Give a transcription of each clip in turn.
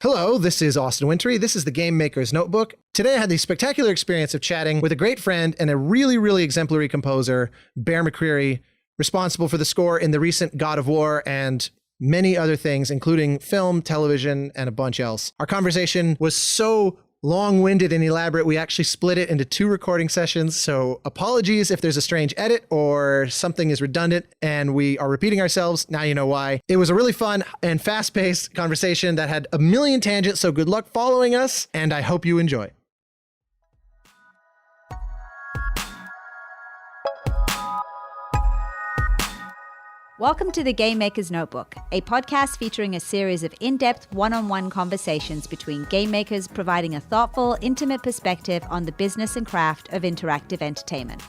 Hello, this is Austin Wintory. This is the Game Maker's Notebook. Today I had the spectacular experience of chatting with a great friend and a really, really exemplary composer, Bear McCreary, responsible for the score in the recent God of War and many other things, including film, television, and a bunch else. Our conversation was so long-winded and elaborate, we actually split it into 2 recording sessions, so apologies if there's a strange edit or something is redundant and we are repeating ourselves. Now you know why. It was a really fun and fast-paced conversation that had a million tangents, so good luck following us, and I hope you enjoy. Welcome to the Game Maker's Notebook, a podcast featuring a series of in-depth one-on-one conversations between game makers providing a thoughtful, intimate perspective on the business and craft of interactive entertainment.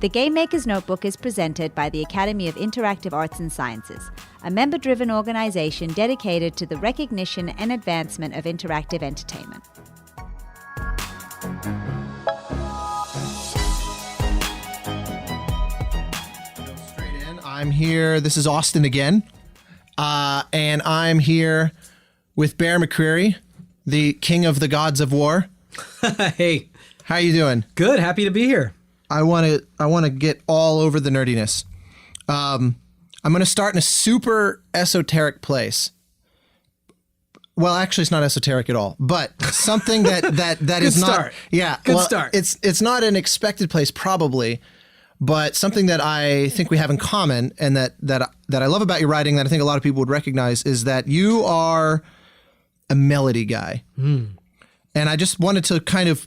The Game Maker's Notebook is presented by the Academy of Interactive Arts and Sciences, a member-driven organization dedicated to the recognition and advancement of interactive entertainment. I'm here. This is Austin again. And I'm here with Bear McCreary, the king of the gods of war. Hey. How you doing? Good. Happy to be here. I want to get all over the nerdiness. I'm going to start in a super esoteric place. Well, actually, it's not esoteric at all, but something that is not. Start. Yeah. Good well, start. It's not an expected place, probably. But something that I think we have in common and that I love about your writing that I think a lot of people would recognize is that you are a melody guy. And I just wanted to kind of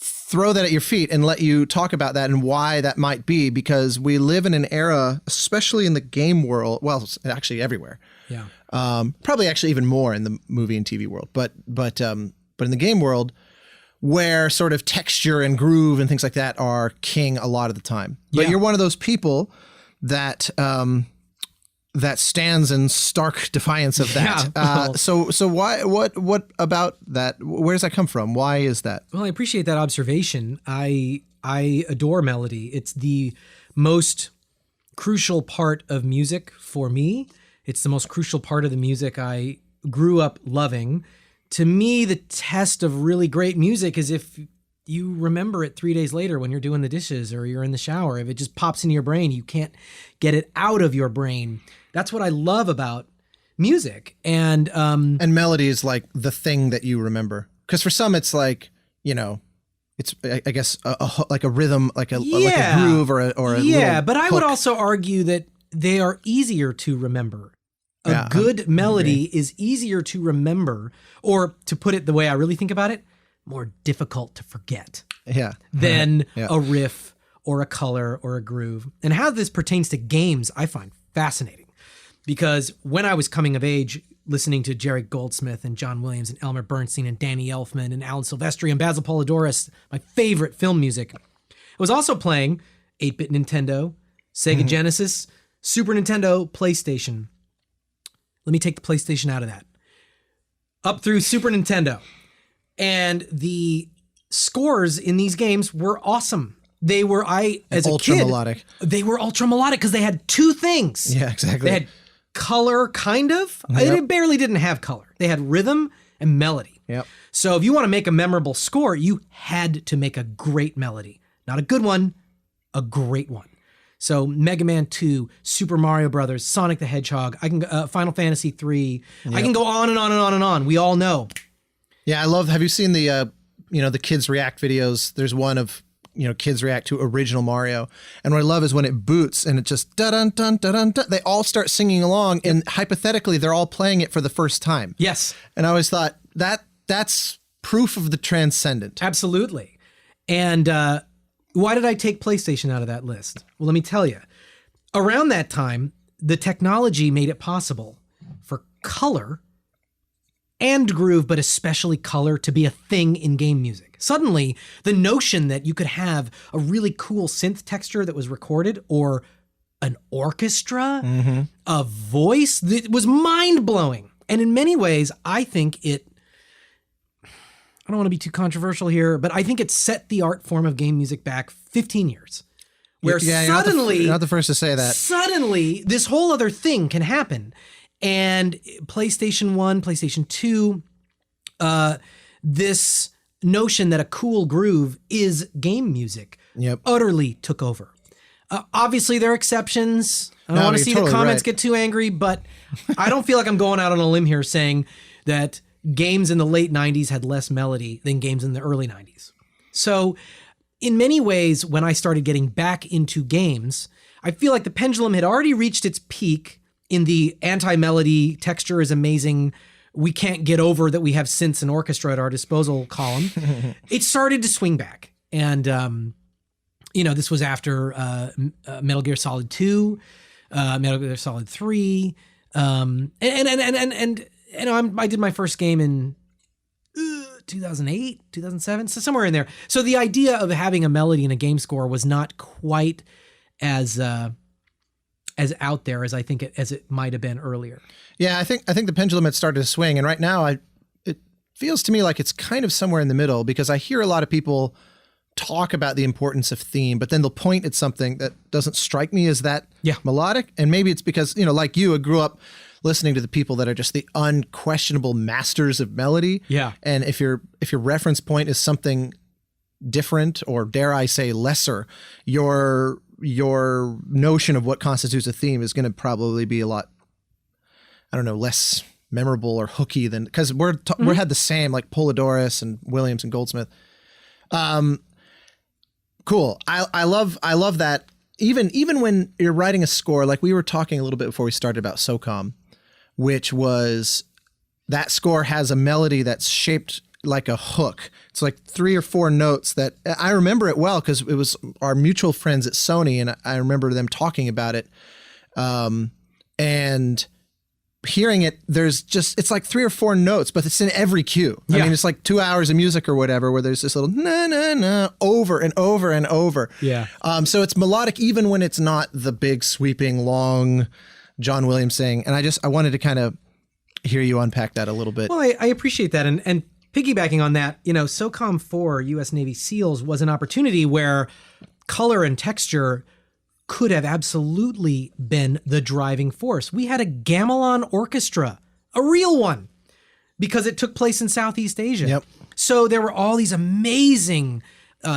throw that at your feet and let you talk about that and why that might be, because we live in an era, especially in the game world, well, actually everywhere. Yeah. Probably actually even more in the movie and TV world, but in the game world, where sort of texture and groove and things like that are king a lot of the time. But Yeah. you're one of those people that that stands in stark defiance of that. Yeah. So why? What about that? Where does that come from? Why is that? Well, I appreciate that observation. I adore melody. It's the most crucial part of music for me. It's the most crucial part of the music I grew up loving. To me, the test of really great music is if you remember it 3 days later when you're doing the dishes or you're in the shower. If it just pops into your brain, you can't get it out of your brain. That's what I love about music. And melody is like the thing that you remember. Because for some, it's like, it's I guess like a rhythm, like a groove or a yeah. But I would hook. also argue that they are easier to remember. A good melody is easier to remember, or to put it the way I really think about it, more difficult to forget than a riff or a color or a groove. And how this pertains to games, I find fascinating. Because when I was coming of age, listening to Jerry Goldsmith and John Williams and Elmer Bernstein and Danny Elfman and Alan Silvestri and Basil Polidorus, my favorite film music, I was also playing 8-bit Nintendo, Sega Genesis, Super Nintendo, PlayStation. Let me take the PlayStation out of that. Up through Super Nintendo. And the scores in these games were awesome. They were, as a kid, melodic. They were ultra melodic because they had 2 things. Yeah, exactly. They had color, kind of. They barely didn't have color. They had rhythm and melody. Yep. So if you want to make a memorable score, you had to make a great melody. Not a good one, a great one. So Mega Man 2, Super Mario Brothers, Sonic the Hedgehog, I can Final Fantasy 3. I can go on and on and on and on. We all know. Yeah, I love. Have you seen the the kids react videos? There's one of kids react to original Mario, and what I love is when it boots and it just da dun dun da dun dun. They all start singing along, and hypothetically, they're all playing it for the first time. Yes, and I always thought that's proof of the transcendent. Absolutely, and. Why did I take PlayStation out of that list? Well, let me tell you. Around that time, the technology made it possible for color and groove, but especially color, to be a thing in game music. Suddenly, the notion that you could have a really cool synth texture that was recorded, or an orchestra, a voice, that was mind-blowing. And in many ways, I think it I don't want to be too controversial here, but I think it set the art form of game music back 15 years. Where suddenly... You're not the first to say that. Suddenly, this whole other thing can happen. And PlayStation 1, PlayStation 2, this notion that a cool groove is game music utterly took over. Obviously, there are exceptions. I don't want to see the comments get too angry, but I don't feel like I'm going out on a limb here saying that games in the late 90s had less melody than games in the early 90s. So in many ways, when I started getting back into games, I feel like the pendulum had already reached its peak in the anti-melody, texture is amazing, we can't get over that we have synths and orchestra at our disposal column. It started to swing back. And, this was after Metal Gear Solid 2, Metal Gear Solid 3. I did my first game in 2008, 2007, so somewhere in there. So the idea of having a melody in a game score was not quite as out there as I think as it might have been earlier. Yeah, I think the pendulum had started to swing, and right now it feels to me like it's kind of somewhere in the middle, because I hear a lot of people talk about the importance of theme, but then they'll point at something that doesn't strike me as that melodic. And maybe it's because, like you, I grew up listening to the people that are just the unquestionable masters of melody. Yeah. And if your reference point is something different, or dare I say lesser, your notion of what constitutes a theme is going to probably be a lot, I don't know, less memorable or hooky than, because we had the same, like Polydorus and Williams and Goldsmith. Cool. I love that. Even when you're writing a score, like we were talking a little bit before we started about SOCOM, which was that score has a melody that's shaped like a hook. It's like 3 or 4 notes that I remember it well because it was our mutual friends at Sony, and I remember them talking about it. And hearing it, it's like 3 or 4 notes, but it's in every cue. I mean, it's like 2 hours of music or whatever, where there's this little na na na over and over and over. Yeah. So it's melodic even when it's not the big sweeping long John Williams thing. And I wanted to kind of hear you unpack that a little bit. Well, I appreciate that. And piggybacking on that, SOCOM 4 U.S. Navy SEALs was an opportunity where color and texture could have absolutely been the driving force. We had a gamelan orchestra, a real one, because it took place in Southeast Asia. Yep. So there were all these amazing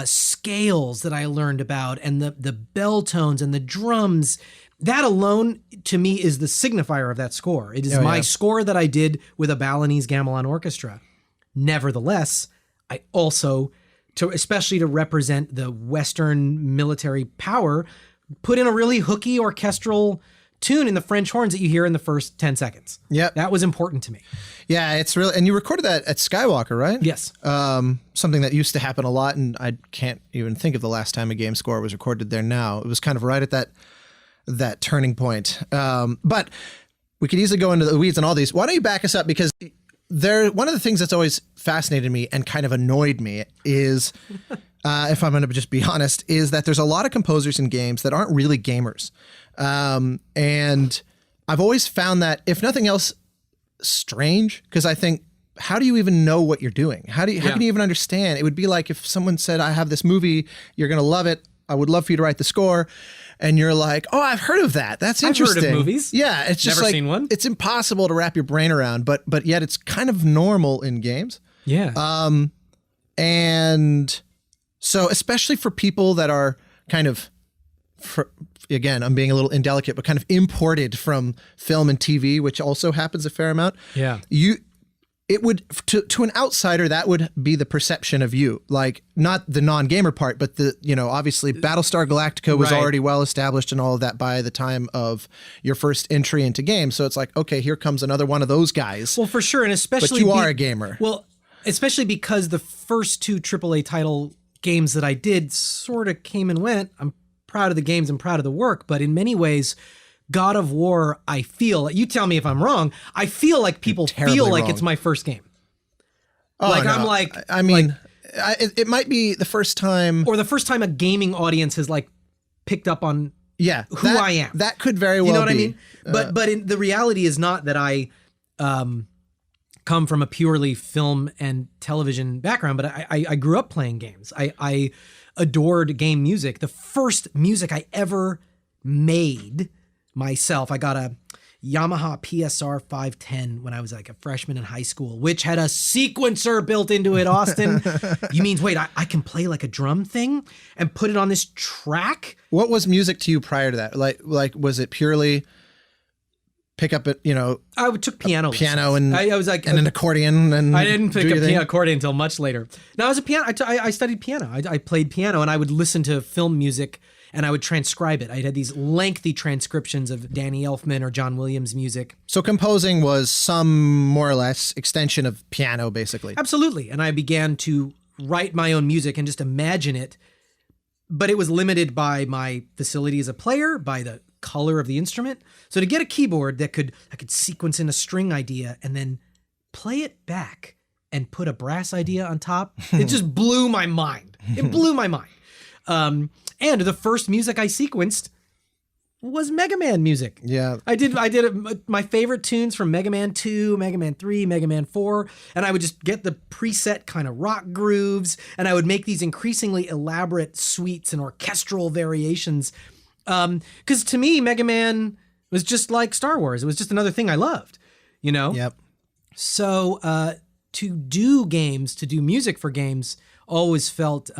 scales that I learned about, and the bell tones and the drums. That alone, to me, is the signifier of that score. It is my score that I did with a Balinese gamelan orchestra. Nevertheless, I also, especially to represent the Western military power, put in a really hooky orchestral tune in the French horns that you hear in the first 10 seconds. Yeah. That was important to me. Yeah, it's really, and you recorded that at Skywalker, right? Yes. Something that used to happen a lot, and I can't even think of the last time a game score was recorded there now. It was kind of right at that turning point. But we could easily go into the weeds on all these. Why don't you back us up? Because one of the things that's always fascinated me and kind of annoyed me is, if I'm going to just be honest, is that there's a lot of composers in games that aren't really gamers. And I've always found that, if nothing else, strange, because I think, how do you even know what you're doing? How can you even understand? It would be like if someone said, I have this movie, you're going to love it, I would love for you to write the score. And you're like, oh, I've heard of that. That's interesting. I've heard of movies. Yeah, it's just never seen one. It's impossible to wrap your brain around, but yet it's kind of normal in games. Yeah. And so, especially for people that are kind of, again, I'm being a little indelicate, but kind of imported from film and TV, which also happens a fair amount. Yeah. It would, to an outsider, that would be the perception of you, like not the non-gamer part, but obviously Battlestar Galactica was already well established and all of that by the time of your first entry into games. So it's like, okay, here comes another one of those guys. Well, for sure. And especially, but you are a gamer. Well, especially because the first 2 AAA title games that I did sort of came and went. I'm proud of the games and proud of the work, but in many ways, God of War, I feel, you tell me if I'm wrong, I feel like people feel like wrong. It's my first game. Oh, like, no. I'm like, I mean, it might be the first time, or the first time a gaming audience has like picked up on who I am. That could very well be. You know what I mean? But the reality is not that I come from a purely film and television background, but I grew up playing games. I adored game music. The first music I ever made myself, I got Yamaha PSR 510 when I was like a freshman in high school, which had a sequencer built into it, Austin. You mean, wait, I can play like a drum thing and put it on this track? What was music to you prior to that? Like was it purely pick up it, I took piano and I was like, and an accordion, and I didn't pick up accordion until much later. No, I was a piano. I studied piano. I played piano, and I would listen to film music, and I would transcribe it. I had these lengthy transcriptions of Danny Elfman or John Williams music. So composing was some more or less extension of piano, basically. Absolutely, and I began to write my own music and just imagine it, but it was limited by my facility as a player, by the color of the instrument. So to get a keyboard that I could sequence in a string idea and then play it back and put a brass idea on top, it just blew my mind. It blew my mind. And the first music I sequenced was Mega Man music. Yeah. I did my favorite tunes from Mega Man 2, Mega Man 3, Mega Man 4, and I would just get the preset kind of rock grooves, and I would make these increasingly elaborate suites and orchestral variations. Because to me, Mega Man was just like Star Wars. It was just another thing I loved, Yep. So to do music for games always felt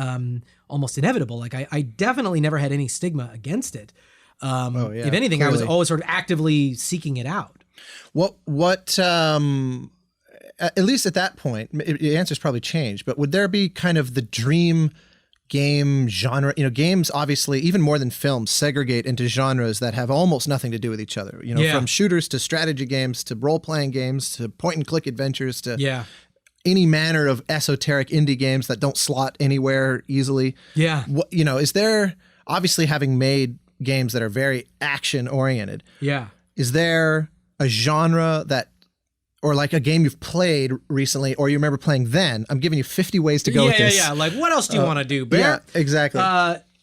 almost inevitable. Like I definitely never had any stigma against it. If anything, clearly. I was always sort of actively seeking it out. What at least at that point, the answer's probably changed, but would there be kind of the dream game genre? Games obviously, even more than films, segregate into genres that have almost nothing to do with each other. From shooters to strategy games to role-playing games to point-and-click adventures to any manner of esoteric indie games that don't slot anywhere easily. Yeah. Is there, obviously having made games that are very action-oriented, is there a genre that, or like a game you've played recently or you remember playing then? I'm giving you 50 ways to go with this. Yeah. Like, what else do you want to do, Bear? Yeah, exactly.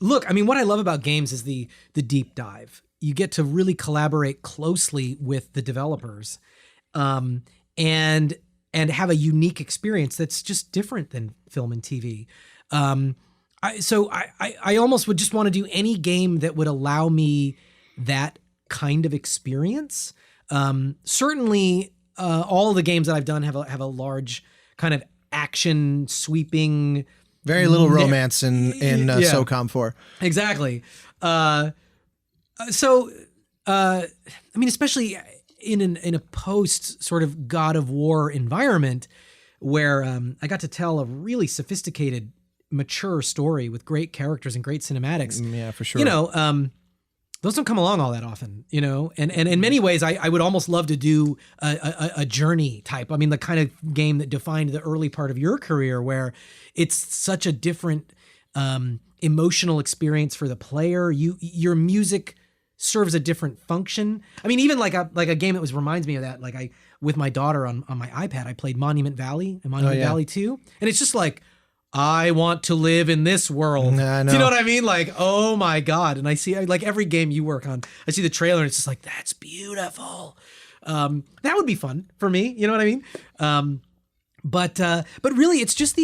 Look, I mean, what I love about games is the deep dive. You get to really collaborate closely with the developers, and have a unique experience that's just different than film and TV. I almost would just want to do any game that would allow me that kind of experience. Certainly, all the games that I've done have a large kind of action sweeping. Very little romance in SOCOM 4. Exactly. I mean, especially in a post sort of God of War environment where I got to tell a really sophisticated, mature story with great characters and great cinematics. Yeah, for sure. Those don't come along all that often, and in many ways, I would almost love to do a journey type. I mean, the kind of game that defined the early part of your career where it's such a different emotional experience for the player. Your music serves a different function. I mean, even like a game that reminds me of that, like with my daughter on my iPad, I played Monument Valley and Monument Valley 2. And it's just like, I want to live in this world. Nah, do you know what I mean? Like, oh my God. And I see, like every game you work on, I see the trailer and it's just like, that's beautiful. That would be fun for me. You know what I mean? But really it's just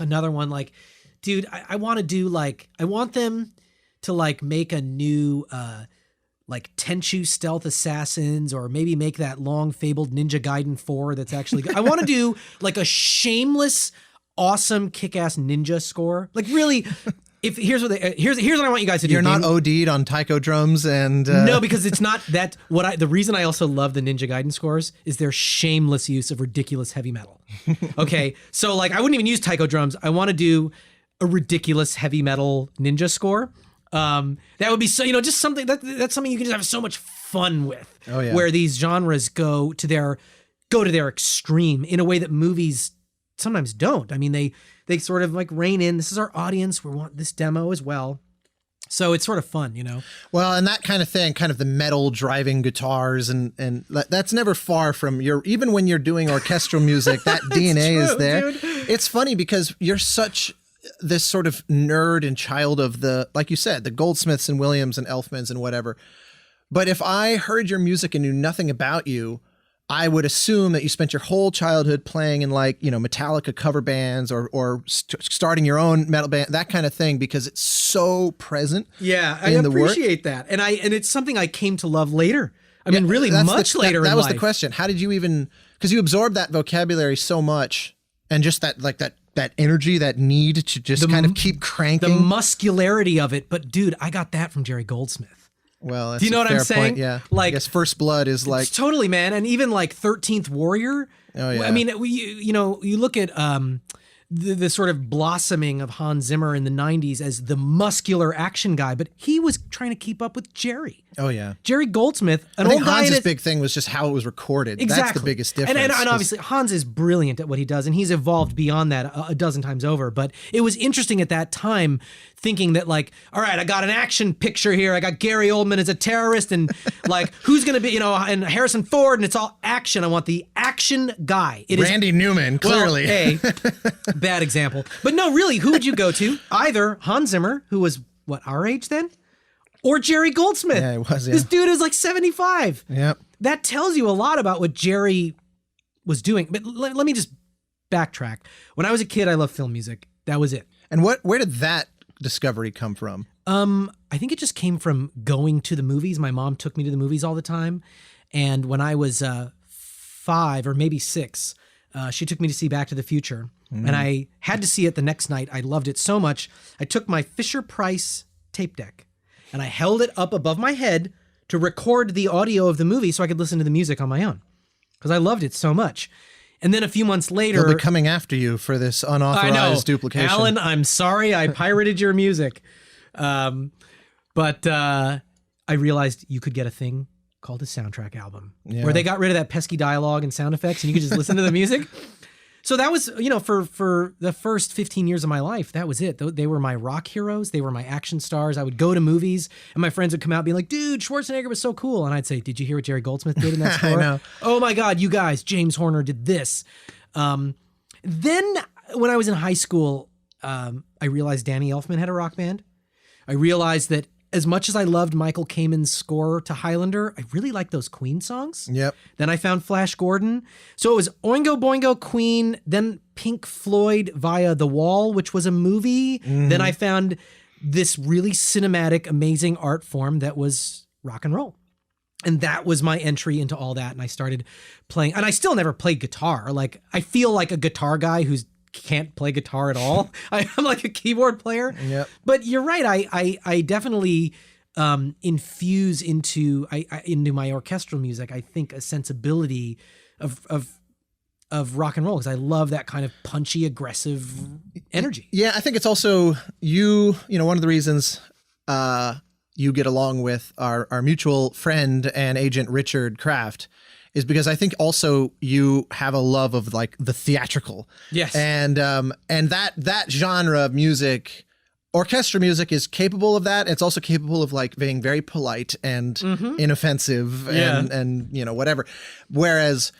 another one. Like, dude, I want to do I want them to make a new, Tenchu Stealth Assassins, or maybe make that long fabled Ninja Gaiden 4 that's actually good. I want to do a shameless, awesome, kick-ass ninja score. Like really, here's what I want you guys to do. You're not OD'd on taiko drums and no, because it's not that. The reason I also love the Ninja Gaiden scores is their shameless use of ridiculous heavy metal. Okay, so I wouldn't even use taiko drums. I want to do a ridiculous heavy metal ninja score. That would be so, just something that's something you can just have so much fun with. Oh, yeah. Where these genres go to their extreme in a way that movies sometimes don't. I mean, they sort of rein in. This is our audience. We want this demo as well. So it's sort of fun, Well, and that kind of thing, kind of the metal driving guitars and that's never far from even when you're doing orchestral music, that DNA is there. Dude. It's funny because you're such this sort of nerd and child of the, like you said, the Goldsmiths and Williams and Elfmans and whatever. But if I heard your music and knew nothing about you, I would assume that you spent your whole childhood playing in like, you know, Metallica cover bands or starting your own metal band, that kind of thing, because it's so present. Yeah, I appreciate that. And it's something I came to love later. I mean, really much later in life. That was the question. How did you even, because you absorbed that vocabulary so much and just that, like that energy, that need to just kind of keep cranking. The muscularity of it. But dude, I got that from Jerry Goldsmith. Well, that's do you know what I'm point. saying? Yeah. Like, I guess First Blood is like totally, man. And even like 13th Warrior. Oh yeah. I mean, you know, you look at the sort of blossoming of Hans Zimmer in the 90s as the muscular action guy, but he was trying to keep up with Jerry. Oh yeah. Jerry Goldsmith, I think Hans's big thing was just how it was recorded. Exactly. That's the biggest difference. And obviously Hans is brilliant at what he does, and he's evolved beyond that a dozen times over. But it was interesting at that time thinking that, like, all right, I got an action picture here. I got Gary Oldman as a terrorist, and like, who's going to be, you know, and Harrison Ford, and it's all action. I want the action guy. It Randy Newman, clearly. Well, bad example. But no, really, who would you go to? Either Hans Zimmer, who was, what, our age then? Or Jerry Goldsmith. Yeah, it was, yeah. This dude is like 75. Yep. That tells you a lot about what Jerry was doing. But let me just backtrack. When I was a kid, I loved film music. That was it. And where did that discovery come from? I think it just came from going to the movies. My mom took me to the movies all the time. And when I was 5 or maybe 6, she took me to see Back to the Future. And I had to see it the next night. I loved it so much. I took my Fisher-Price tape deck and I held it up above my head to record the audio of the movie so I could listen to the music on my own, because I loved it so much. And then a few months later... They'll be coming after you for this unauthorized duplication. Alan, I'm sorry I pirated your music. But I realized you could get a thing called a soundtrack album, where they got rid of that pesky dialogue and sound effects and you could just listen to the music. So that was, you know, for the first 15 years of my life, that was it. They were my rock heroes. They were my action stars. I would go to movies and my friends would come out being like, dude, Schwarzenegger was so cool. And I'd say, did you hear what Jerry Goldsmith did in that score? I know. Oh my God, you guys, James Horner did this. Then when I was in high school, I realized Danny Elfman had a rock band. I realized that as much as I loved Michael Kamen's score to Highlander, I really liked those Queen songs. Yep. Then I found Flash Gordon. So it was Oingo Boingo, Queen, then Pink Floyd via The Wall, which was a movie. Then I found this really cinematic, amazing art form that was rock and roll. And that was my entry into all that. And I started playing, and I still never played guitar. Like, I feel like a guitar guy who's can't play guitar at all. I'm like a keyboard player. Yep. But you're right. I definitely infuse into my orchestral music, I think, a sensibility of rock and roll, because I love that kind of punchy, aggressive energy. Yeah, I think it's also you know, one of the reasons you get along with our mutual friend and agent Richard Kraft is because I think also you have a love of like the theatrical. Yes. And that genre of music, orchestra music, is capable of that. It's also capable of like being very polite and inoffensive and you know, whatever. Whereas,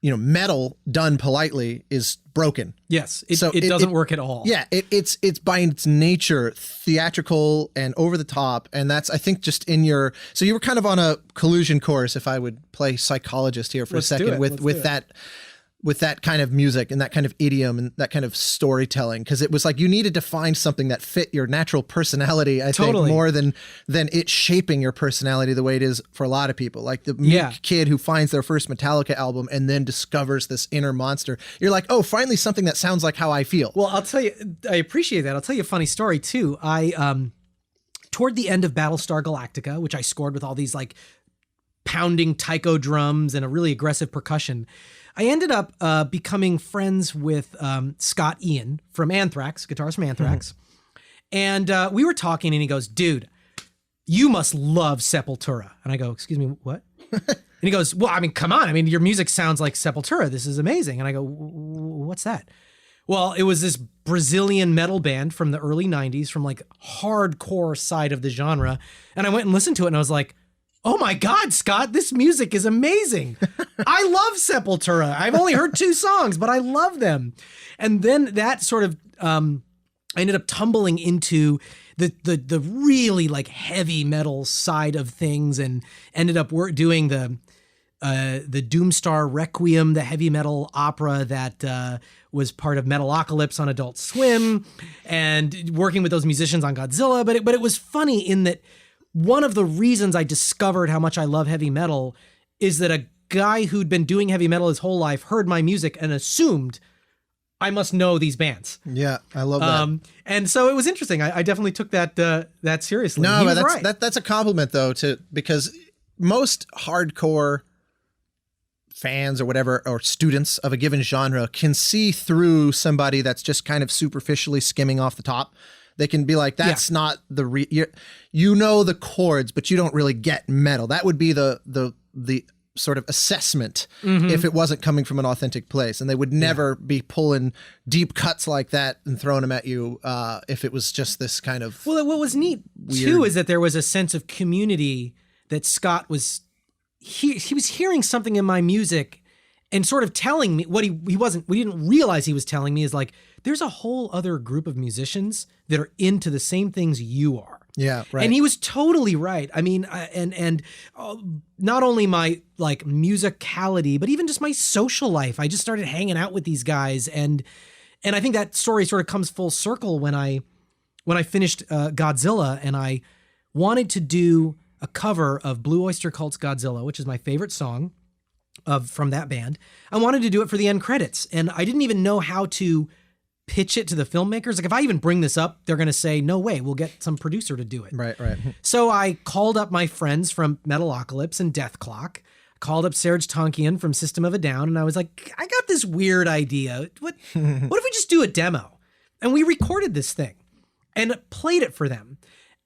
you know, metal done politely is broken. Yes. It doesn't work at all. Yeah. It's by its nature theatrical and over the top. And that's, I think, just in your, so you were kind of on a collusion course, if I would play psychologist here for a second, with that kind of music and that kind of idiom and that kind of storytelling. Cause it was like, you needed to find something that fit your natural personality, I think, more than it shaping your personality the way it is for a lot of people. Like the meek kid who finds their first Metallica album and then discovers this inner monster. You're like, oh, finally something that sounds like how I feel. Well, I'll tell you, I appreciate that. I'll tell you a funny story too. I, toward the end of Battlestar Galactica, which I scored with all these like pounding taiko drums and a really aggressive percussion, I ended up becoming friends with Scott Ian from Anthrax, guitarist from Anthrax. And we were talking and he goes, dude, you must love Sepultura. And I go, excuse me, what? And he goes, well, I mean, come on. I mean, your music sounds like Sepultura. This is amazing. And I go, what's that? Well, it was this Brazilian metal band from the early 90s, from like hardcore side of the genre. And I went and listened to it and I was like, oh my God, Scott, this music is amazing. I love Sepultura. I've only heard 2 songs, but I love them. And then that sort of, I ended up tumbling into the really like heavy metal side of things and ended up doing the Doomstar Requiem, the heavy metal opera that was part of Metalocalypse on Adult Swim, and working with those musicians on Godzilla. But it was funny in that one of the reasons I discovered how much I love heavy metal is that a guy who'd been doing heavy metal his whole life heard my music and assumed I must know these bands. Yeah, I love that. And so it was interesting. I definitely took that seriously. No, but right. that's a compliment though, because most hardcore fans or whatever, or students of a given genre can see through somebody that's just kind of superficially skimming off the top. They can be like, that's not the you know the chords, but you don't really get metal. That would be the sort of assessment if it wasn't coming from an authentic place, and they would never be pulling deep cuts like that and throwing them at you if it was just this kind of what was neat too is that there was a sense of community that Scott was he was hearing something in my music and sort of telling me what we didn't realize he was telling me is like, there's a whole other group of musicians that are into the same things you are. Yeah, right. And he was totally right. I mean, and not only my like musicality, but even just my social life. I just started hanging out with these guys, and I think that story sort of comes full circle when I finished Godzilla, and I wanted to do a cover of Blue Oyster Cult's Godzilla, which is my favorite song from that band. I wanted to do it for the end credits, and I didn't even know how to pitch it to the filmmakers. Like, if I even bring this up, they're going to say, no way, we'll get some producer to do it. Right. So I called up my friends from Metalocalypse and Death Clock, called up Serge Tonkian from System of a Down, and I was like, I got this weird idea. What if we just do a demo? And we recorded this thing and played it for them.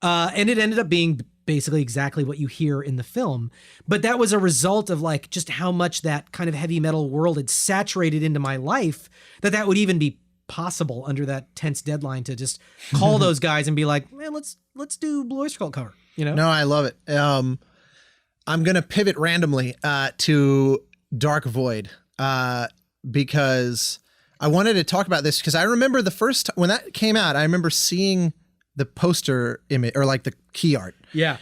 And it ended up being basically exactly what you hear in the film. But that was a result of like just how much that kind of heavy metal world had saturated into my life, that would even be possible under that tense deadline to just call those guys and be like, man, let's do Blue Oyster Cult cover, you know? No, I love it. I'm going to pivot randomly to Dark Void because I wanted to talk about this because I remember the first time when that came out, I remember seeing the poster image or like the key art. Yeah.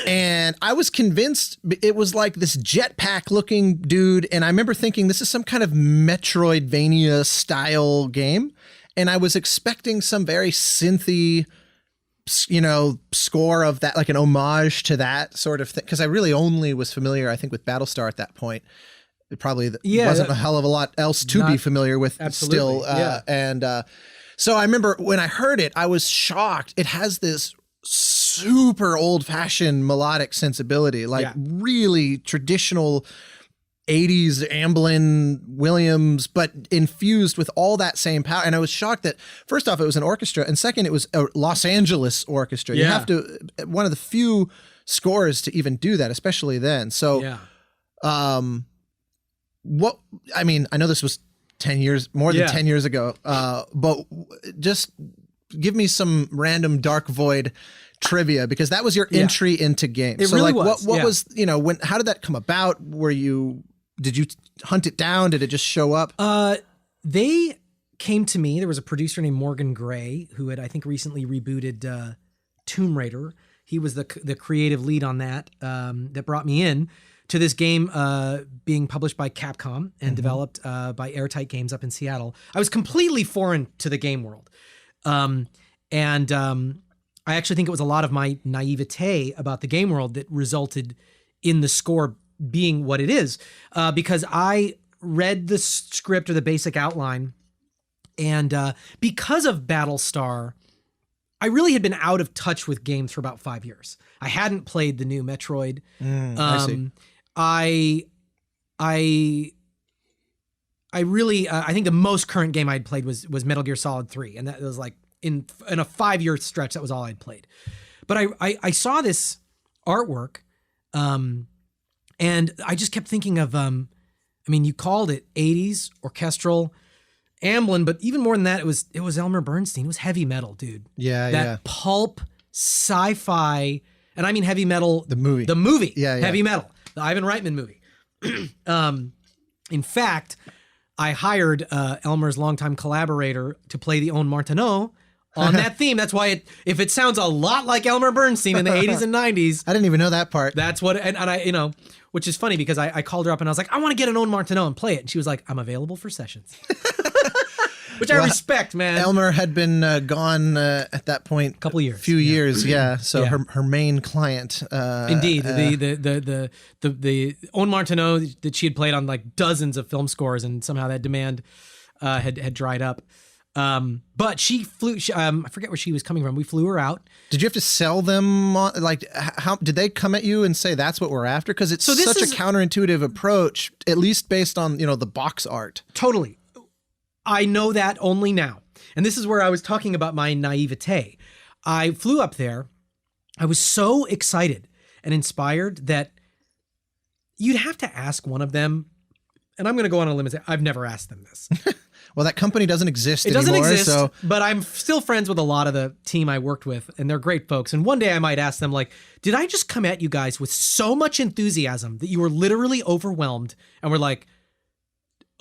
And I was convinced it was like this jetpack looking dude. And I remember thinking this is some kind of Metroidvania style game. And I was expecting some very synthy, score of that, like an homage to that sort of thing. Cause I really only was familiar, I think, with Battlestar at that point. It probably wasn't a hell of a lot else to be familiar with still. So I remember when I heard it, I was shocked. It has this super old-fashioned melodic sensibility, like really traditional 80s Amblin Williams, but infused with all that same power. And I was shocked that first off, it was an orchestra, and second, it was a Los Angeles orchestra. You have to, one of the few scores to even do that, especially then. So, I know this was 10 years, more than 10 years ago, but just give me some random Dark Void trivia, because that was your entry into games. It so really like was. What was, how did that come about? Did you hunt it down? Did it just show up? They came to me. There was a producer named Morgan Gray who had, I think, recently rebooted Tomb Raider. He was the creative lead on that, that brought me in to this game being published by Capcom and developed by Airtight Games up in Seattle. I was completely foreign to the game world. I actually think it was a lot of my naivete about the game world that resulted in the score being what it is, because I read the script or the basic outline, and because of Battlestar, I really had been out of touch with games for about 5 years. I hadn't played the new Metroid. I see. I really, I think the most current game I'd played was Metal Gear Solid 3. And that was like in a 5-year stretch, that was all I'd played. But I saw this artwork, and I just kept thinking of, you called it 80s, orchestral, Amblin, but even more than that, it was Elmer Bernstein. It was heavy metal, dude. That pulp sci-fi, and I mean heavy metal. The movie. Heavy metal. The Ivan Reitman movie. In fact, I hired Elmer's longtime collaborator to play the Own Martineau on that theme. That's why if it sounds a lot like Elmer Bernstein in the 80s and 90s. I didn't even know that part. That's what, and I, which is funny because I called her up and I was like, I want to get an Owen Martineau and play it. And she was like, I'm available for sessions. Which I respect, man. Elmer had been gone at that point. A couple years. Few years, yeah. So her main client. Indeed. The Owen Martineau that she had played on like dozens of film scores, and somehow that demand had dried up. But she flew, I forget where she was coming from. We flew her out. Did you have to sell them? How did they come at you and say that's what we're after? Because it's such a counterintuitive approach, at least based on, the box art. Totally. I know that only now. And this is where I was talking about my naivete. I flew up there. I was so excited and inspired that you'd have to ask one of them. And I'm going to go on a limb and say, I've never asked them this. Well, that company doesn't exist anymore. It doesn't exist, but I'm still friends with a lot of the team I worked with, and they're great folks. And one day I might ask them, like, did I just come at you guys with so much enthusiasm that you were literally overwhelmed and were like,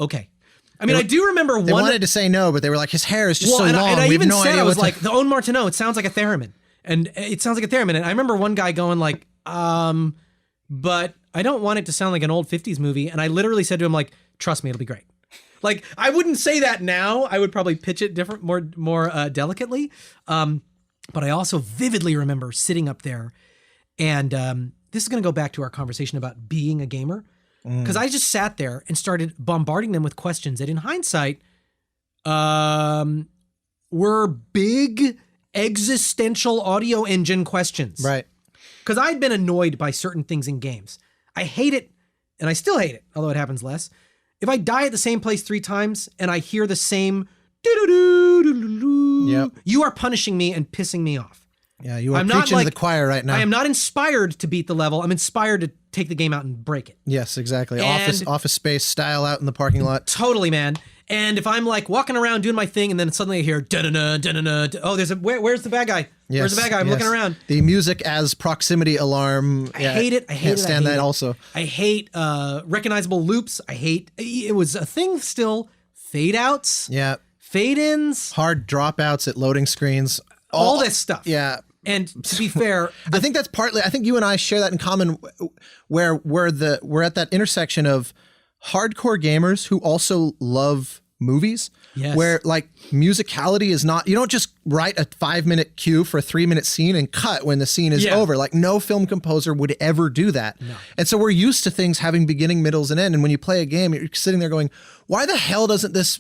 okay. I mean, I do remember they wanted to say no, but they were like, his hair is just so long. And I we even have no said, idea I was like, the Owen Martineau, it sounds like a theremin. And it sounds like a theremin. And I remember one guy going like, but I don't want it to sound like an old 50s movie. And I literally said to him, like, trust me, it'll be great. Like, I wouldn't say that now. I would probably pitch it different, more delicately. But I also vividly remember sitting up there, and this is going to go back to our conversation about being a gamer. Because I just sat there and started bombarding them with questions that in hindsight were big existential audio engine questions. Right. Because I'd been annoyed by certain things in games. I hate it, and I still hate it, although it happens less. If I die at the same place 3 times and I hear the same yep. You are punishing me and pissing me off. Yeah, you are preaching to the choir right now. I am not inspired to beat the level. I'm inspired to take the game out and break it. Yes, exactly. Office space style out in the parking lot. Totally, man. And if I'm like walking around doing my thing and then suddenly I hear da-da-da, da-da-da, oh, where's the bad guy? Yes, where's the bad guy? I'm looking around. The music as proximity alarm. I hate it. I can't stand that also. I hate recognizable loops. It was a thing still. Fade outs. Yeah. Fade ins. Hard dropouts at loading screens. All this stuff. Yeah. And to be fair, I think that's partly, I think you and I share that in common, where we're at that intersection of hardcore gamers who also love movies. Yes. Where like musicality is not, you don't just write a 5-minute cue for a 3-minute scene and cut when the scene is over. Like no film composer would ever do that. No. And so we're used to things having beginning, middles, and end. And when you play a game, you're sitting there going, why the hell doesn't this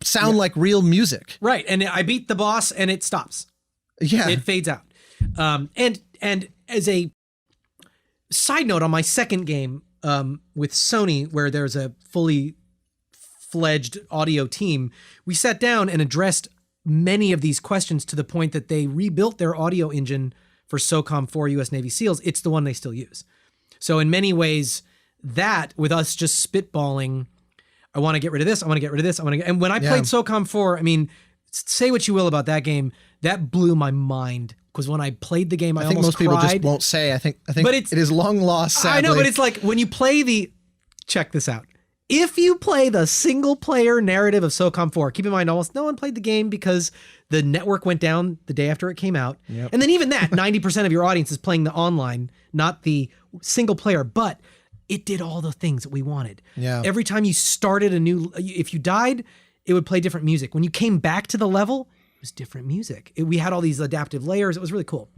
sound like real music? Right. And I beat the boss and it stops. Yeah. It fades out. And as a side note, on my second game with Sony, where there's a fully fledged audio team, we sat down and addressed many of these questions to the point that they rebuilt their audio engine for SOCOM 4 U.S. Navy SEALs. It's the one they still use. So in many ways, that with us just spitballing, I want to get rid of this, I want to get rid of this, and when I played SOCOM 4, I mean, say what you will about that game, that blew my mind. Because when I played the game, I think almost most people cried. just won't say. I think but it is long lost, sadly. I know, but it's like when you play check this out. If you play the single player narrative of SOCOM 4, keep in mind almost no one played the game because the network went down the day after it came out. Yep. And then even that, 90% of your audience is playing the online, not the single player, but it did all the things that we wanted. Yeah. Every time you started if you died, it would play different music. When you came back to the level, was different music. We had all these adaptive layers. It was really cool.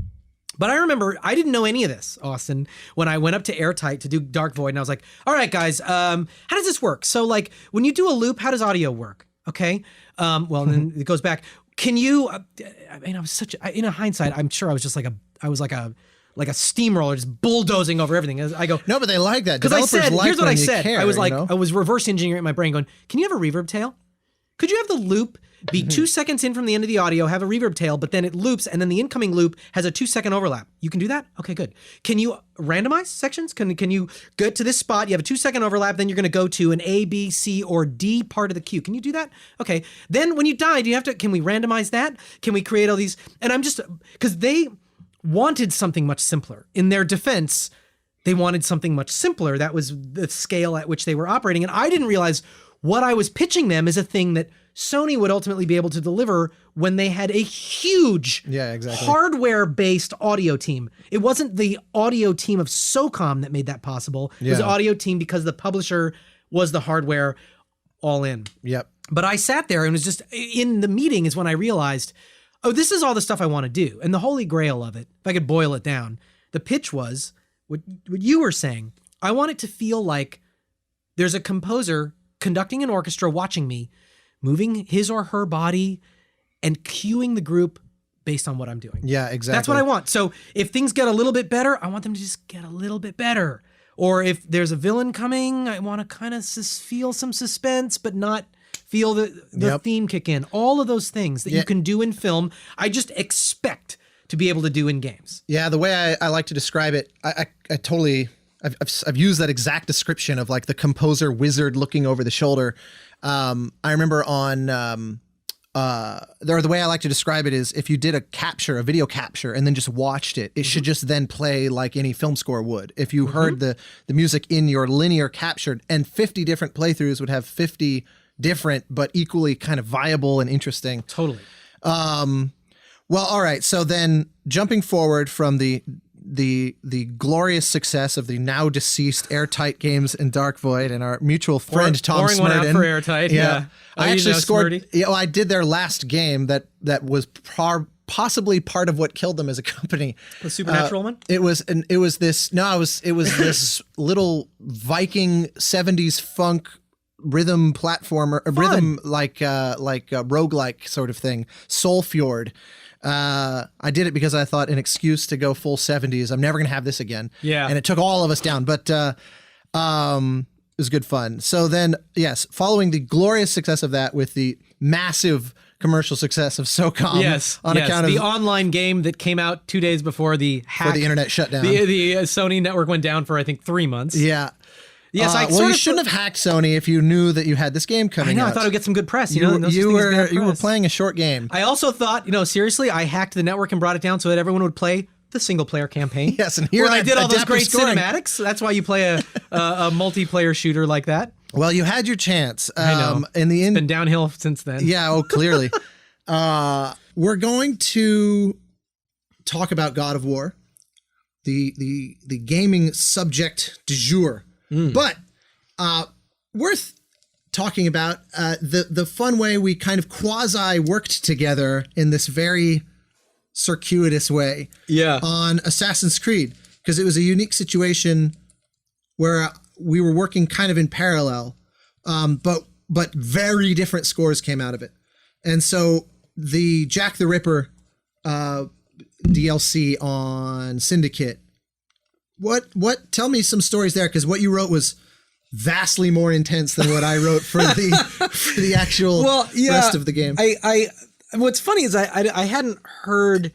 But I remember I didn't know any of this, Austin, when I went up to Airtight to do Dark Void, and I was like, all right, guys, how does this work? So like when you do a loop, how does audio work? Okay. Well, and then it goes back. Can you, I mean, I was in hindsight, I'm sure I was like a steamroller just bulldozing over everything. I go, no, but they like that. Because I said, here's what I said. Care, I was like, you know? I was reverse engineering in my brain going, can you have a reverb tail? Could you have the loop be 2 seconds in from the end of the audio, have a reverb tail, but then it loops, and then the incoming loop has a 2-second overlap? You can do that? Okay, good. Can you randomize sections? Can you get to this spot, you have a 2-second overlap, then you're going to go to an A, B, C, or D part of the cue. Can you do that? Okay. Then when you die, can we randomize that? Can we create all these? And I'm just, because they wanted something much simpler. In their defense, they wanted something much simpler. That was the scale at which they were operating. And I didn't realize what I was pitching them is a thing that Sony would ultimately be able to deliver when they had a huge hardware-based audio team. It wasn't the audio team of SOCOM that made that possible. It was the audio team because the publisher was the hardware all in. Yep. But I sat there and was just, in the meeting is when I realized, oh, this is all the stuff I want to do. And the holy grail of it, if I could boil it down, the pitch was what you were saying. I want it to feel like there's a composer conducting an orchestra watching me, moving his or her body and cueing the group based on what I'm doing. Yeah, exactly. That's what I want. So if things get a little bit better, I want them to just get a little bit better. Or if there's a villain coming, I want to kind of feel some suspense, but not feel the theme kick in. All of those things that you can do in film, I just expect to be able to do in games. Yeah, the way I like to describe it, I totally, I've used that exact description of like the composer wizard looking over the shoulder. I remember on, the way I like to describe it is if you did a video capture and then just watched it, it should just then play like any film score would. If you heard the music in your linear captured, and 50 different playthroughs would have 50 different but equally kind of viable and interesting. Totally. Well, all right. So then jumping forward from the glorious success of the now deceased Airtight Games and Dark Void and our mutual friend Tom Smurden. One out for Airtight. Yeah. I actually scored. Yeah, well, I did their last game that was possibly part of what killed them as a company. The Supernatural one? It was this little Viking 70s funk rhythm platformer, rhythm like roguelike sort of thing, Soulfjord. I did it because I thought an excuse to go full 70s. I'm never going to have this again. Yeah. And it took all of us down, but it was good fun. So then, yes, following the glorious success of that with the massive commercial success of SOCOM. On account of the online game that came out 2 days before the hack. For the internet shutdown. The Sony network went down for, I think, 3 months. Yeah. Yes, well, you shouldn't have hacked Sony if you knew that you had this game coming out. I thought it would get some good press. You were playing a short game. I also thought, seriously, I hacked the network and brought it down so that everyone would play the single player campaign. Yes, and here I did all those great cinematics. That's why you play a multiplayer shooter like that. Well, you had your chance. I know. It's been downhill since then. Yeah, clearly. We're going to talk about God of War, the gaming subject du jour. But worth talking about the fun way we kind of quasi worked together in this very circuitous way on Assassin's Creed, because it was a unique situation where we were working kind of in parallel, but very different scores came out of it. And so the Jack the Ripper DLC on Syndicate, tell me some stories there, because what you wrote was vastly more intense than what I wrote for the actual rest of the game. What's funny is I hadn't heard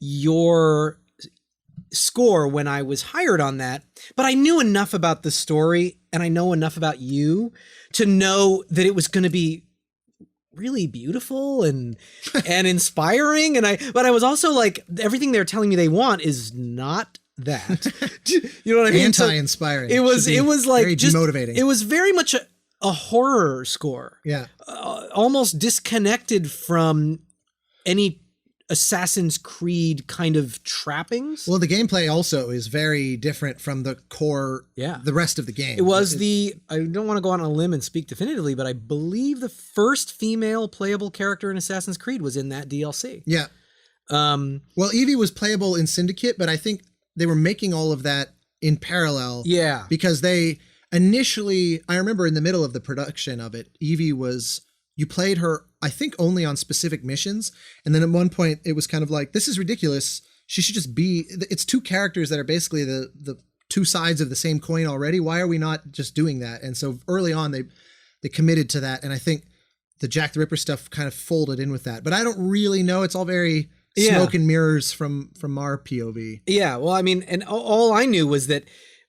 your score when I was hired on that, but I knew enough about the story and I know enough about you to know that it was going to be really beautiful and inspiring. But I was also like, everything they're telling me they want is not that. You know what I mean? Anti-inspiring. It was like very demotivating. It was very much a horror score. Yeah. Almost disconnected from any Assassin's Creed kind of trappings. Well, the gameplay also is very different from the core, the rest of the game. It was I don't want to go on a limb and speak definitively, but I believe the first female playable character in Assassin's Creed was in that DLC. Yeah. Well, Evie was playable in Syndicate, but I think they were making all of that in parallel. Yeah. Because they initially, I remember in the middle of the production of it, Evie you played her, I think, only on specific missions. And then at one point it was kind of like, this is ridiculous. She should just be, it's two characters that are basically the two sides of the same coin already. Why are we not just doing that? And so early on they committed to that. And I think the Jack the Ripper stuff kind of folded in with that, but I don't really know. It's all very smoke and mirrors from our POV. Yeah. Well, I mean, and all I knew was that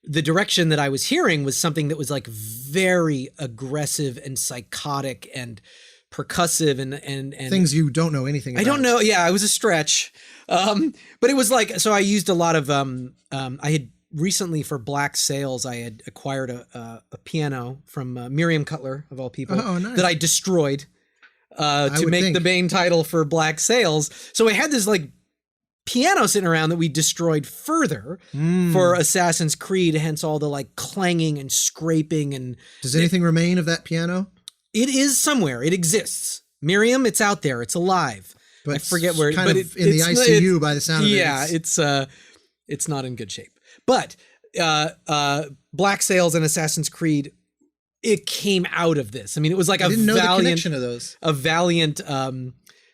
the direction that I was hearing was something that was like very aggressive and psychotic and percussive and things you don't know anything about. I don't know. Yeah, it was a stretch. But it was like, so I used a lot of, I had recently for Black Sails, I had acquired a piano from Miriam Cutler of all people that I destroyed. to make the main title for Black Sails. So I had this like piano sitting around that we destroyed further for Assassin's Creed, hence all the like clanging and scraping. And does anything remain of that piano? It is somewhere. It exists. Miriam, it's out there. It's alive. But I forget where. Kind of in the ICU by the sound of it. Yeah, it's not in good shape. But Black Sails and Assassin's Creed, it came out of this. I mean, it was like I didn't know the connection of those. A valiant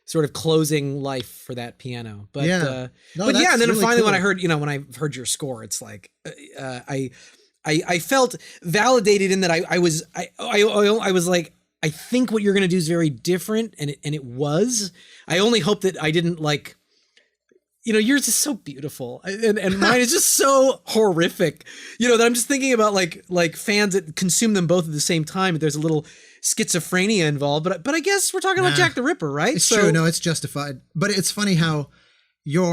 sort of closing life for that piano. But yeah, and then really finally cool. when I heard your score, it's like I felt validated in that I was like, I think what you're going to do is very different, and it was. I only hope that I didn't like, yours is so beautiful, and mine is just so horrific. That I'm just thinking about like fans that consume them both at the same time. There's a little schizophrenia involved, but I guess we're talking about Jack the Ripper, right? It's true. No, it's justified. But it's funny how you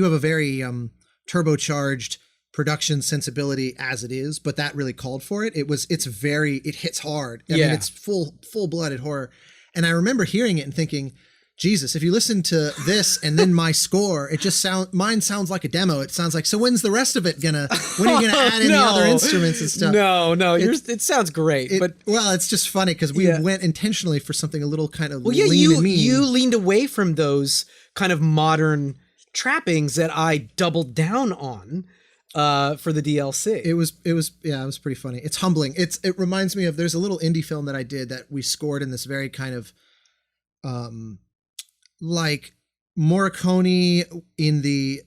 have a very turbocharged production sensibility as it is, but that really called for it. It hits hard. I mean, it's full-blooded horror. And I remember hearing it and thinking, Jesus, if you listen to this and then my score, mine sounds like a demo. It sounds like, so when's the rest of it when are you gonna add in the other instruments and stuff? No, it sounds great. It's just funny because we went intentionally for something a little kind of lean and mean. You leaned away from those kind of modern trappings that I doubled down on for the DLC. It was pretty funny. It's humbling. It reminds me of, there's a little indie film that I did that we scored in this very kind of like Morricone in the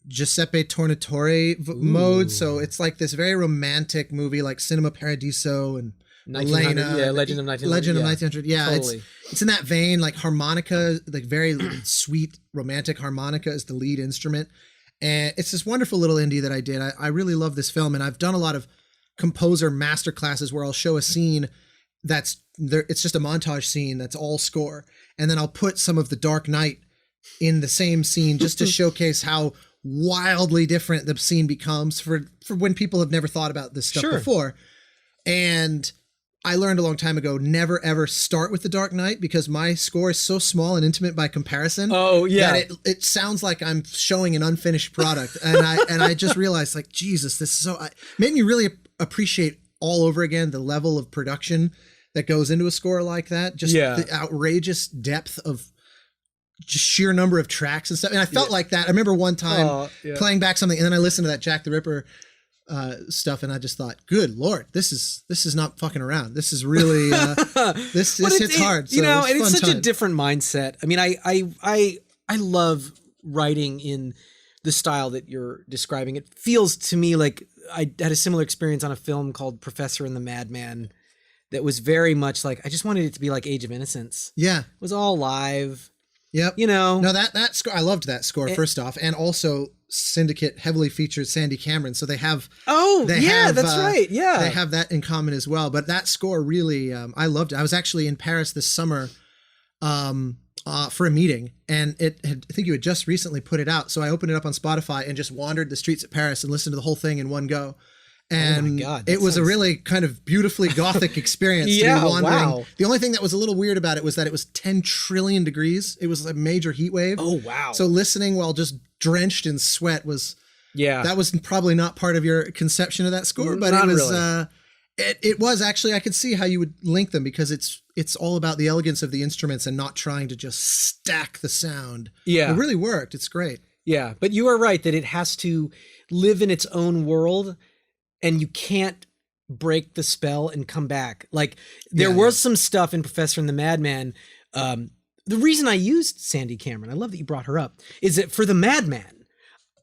Giuseppe Tornatore mode. So it's like this very romantic movie like Cinema Paradiso and Elena. Legend of 1900. Yeah, totally. It's in that vein, like harmonica, like very sweet romantic harmonica is the lead instrument. And it's this wonderful little indie that I did. I really love this film, and I've done a lot of composer master classes where I'll show a scene that's there. It's just a montage scene that's all score, and then I'll put some of the Dark Knight in the same scene just to showcase how wildly different the scene becomes for when people have never thought about this stuff before. And I learned a long time ago, never ever start with the Dark Knight, because my score is so small and intimate by comparison. Oh yeah, that it sounds like I'm showing an unfinished product. and I just realized, like, Jesus, this is made me really appreciate all over again the level of production that goes into a score like that. Just the outrageous depth of just sheer number of tracks and stuff. And I felt like that. I remember one time playing back something, and then I listened to that Jack the Ripper stuff, and I just thought, good Lord, this is not fucking around. This is really this hits hard. So and it's such a different mindset. I mean, I love writing in the style that you're describing. It feels to me like I had a similar experience on a film called Professor and the Madman that was very much like, I just wanted it to be like Age of Innocence. Yeah. It was all live. Yep. No, that score, I loved that score first off, and also Syndicate heavily features Sandy Cameron, so they have. That's right. Yeah, they have that in common as well. But that score really, I loved it. I was actually in Paris this summer, for a meeting, and I think you had just recently put it out. So I opened it up on Spotify and just wandered the streets of Paris and listened to the whole thing in one go. And oh my God, it was a really kind of beautifully gothic experience to be wandering. Wow. The only thing that was a little weird about it was that it was 10 trillion degrees. It was a major heat wave. Oh, wow. So listening while just drenched in sweat was, that was probably not part of your conception of that score, but it was, really. It was actually, I could see how you would link them, because it's all about the elegance of the instruments and not trying to just stack the sound. Yeah. It really worked. It's great. Yeah. But you are right that it has to live in its own world, and you can't break the spell and come back. Like there was some stuff in Professor and the Madman. The reason I used Sandy Cameron, I love that you brought her up, is that for the Madman,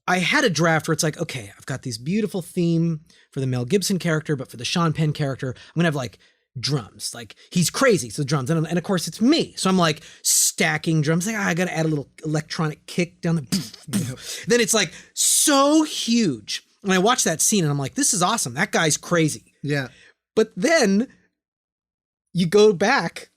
I had a draft where it's like, okay, I've got this beautiful theme for the Mel Gibson character, but for the Sean Penn character, I'm going to have like drums. Like he's crazy. So drums. And of course it's me. So I'm like stacking drums. Like, I got to add a little electronic kick down the, then it's like so huge. And I watch that scene and I'm like, this is awesome. That guy's crazy. Yeah. But then you go back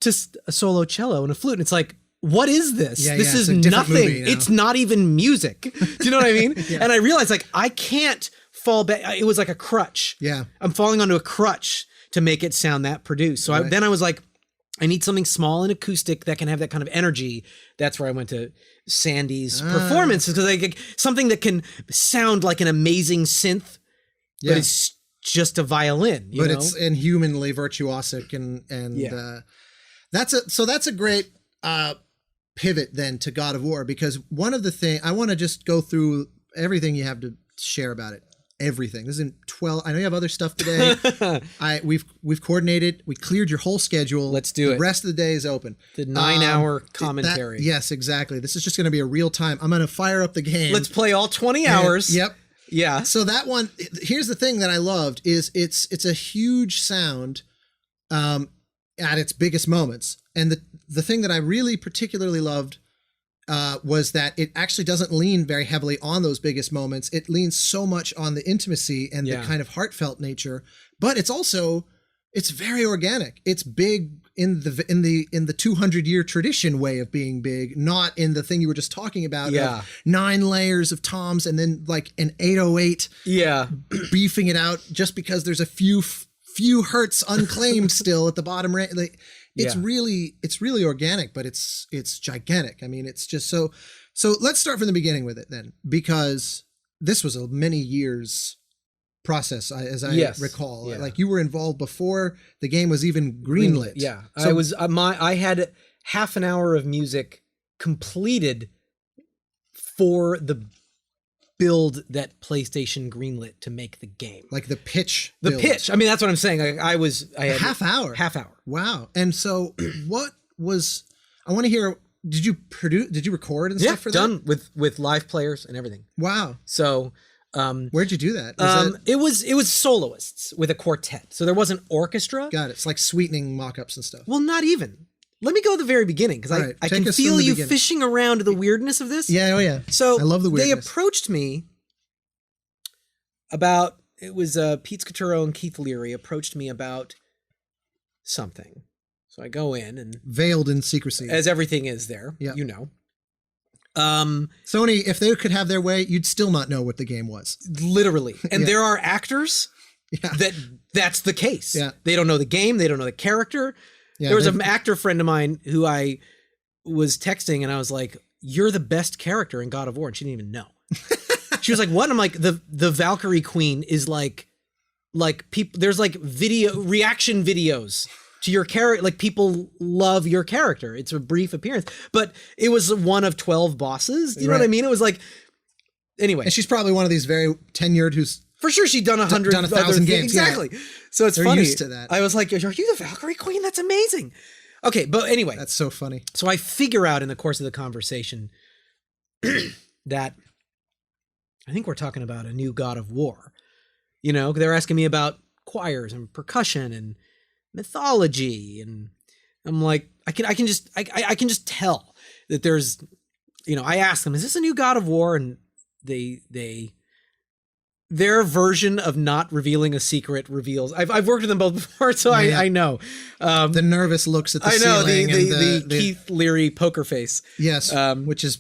to a solo cello and a flute, and it's like, what is this? This is nothing. It's not even music. Do you know what I mean? And I realized, like, I can't fall back. It was like a crutch. Yeah. I'm falling onto a crutch to make it sound that produced. So then I was like, I need something small and acoustic that can have that kind of energy. That's where I went to Sandy's performances, because like something that can sound like an amazing synth, but it's just a violin. You know? It's inhumanly virtuosic, and that's a great pivot then to God of War, because one of the things I want to just go through everything you have to share about it. Everything. This isn't 12. I know you have other stuff today. We've coordinated. We cleared your whole schedule. Let's do it. The rest of the day is open. The 9-hour commentary. Yes, exactly. This is just going to be a real time. I'm going to fire up the game. Let's play all 20 hours. Yep. Yeah. So that one, here's the thing that I loved is it's a huge sound at its biggest moments. And the thing that I really particularly loved was that it actually doesn't lean very heavily on those biggest moments. It leans so much on the intimacy and the kind of heartfelt nature, but it's very organic. It's big in the 200-year tradition way of being big, not in the thing you were just talking about. Yeah. Of 9 layers of toms and then like an 808. Yeah. Beefing it out just because there's a few hertz unclaimed still at the bottom. Like, it's really organic, but it's gigantic. I mean, it's just so let's start from the beginning with it then, because this was a many years process, as I recall. Yeah. Like, you were involved before the game was even greenlit. Yeah. So, I had half an hour of music completed for the build that PlayStation greenlit to make the game. like the pitch. The build. pitch. I mean, that's what I'm saying. I had half hour. Wow. And so I want to hear, did you record and stuff for that? Done with live players and everything. Wow. So where'd you do that? it was soloists with a quartet. So there wasn't orchestra. Got it. It's like sweetening mock-ups and stuff. Well, not even. Let me go to the very beginning, because Right. I Take can us from feel the you beginning. fishing around the weirdness of this. Yeah, oh yeah. So I love the they weirdness. approached me about, it was Pete Scaturo and Keith Leary approached me about something. So I go in, and Veiled in secrecy. as everything is there, Yeah. you know. Sony, if they could have their way, you'd still not know what the game was. Literally. And Yeah. there are actors Yeah. that's the case. Yeah. They don't know the game, they don't know the character. Yeah, There was they've- an actor friend of mine who I was texting, and I was like, "You're the best character in God of War," and she didn't even know. She was like, "What?" And I'm like, "The Valkyrie Queen is like people. There's like reaction videos to your character. Like, people love your character. It's a brief appearance, but it was one of 12 bosses. Do you know what I Right. mean? It was like, anyway." And she's probably one of these very tenured who's For sure, she'd done 100, done 1,000 other games, yeah. exactly. So it's They're funny. used to that. I was like, "Are you the Valkyrie Queen? That's amazing." Okay, but anyway, that's so funny. so I figure out in the course of the conversation that I think we're talking about a new God of War. You know, they're asking me about choirs and percussion and mythology, and I'm like, I can just tell that there's, you know, I ask them, "Is this a new God of War?" And their version of not revealing a secret reveals. I've worked with them both before, so Yeah. I know. The nervous looks at the I know ceiling. the and Keith Leary poker face. Yes, which is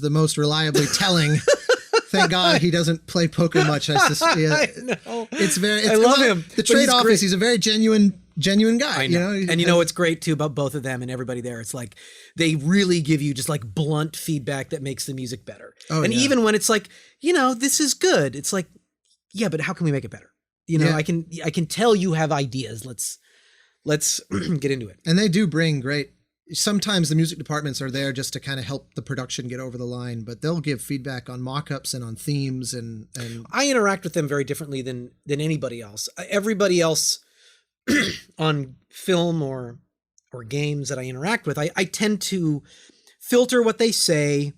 the most reliably telling. Thank God he doesn't play poker much. I know. I love him. The but trade-off great. is he's a very genuine guy. I know. You know, And you know what's great too about both of them and everybody there? It's like they really give you just like blunt feedback that makes the music better. Oh, and yeah. even when it's like, you know, this is good, it's like, yeah, but how can we make it better? You know, Yeah. I can tell you have ideas. Let's get into it. And they do bring great. Sometimes the music departments are there just to kind of help the production get over the line, but they'll give feedback on mock-ups and on themes and I interact with them very differently than anybody else. Everybody else on film or games that I interact with, I tend to filter what they say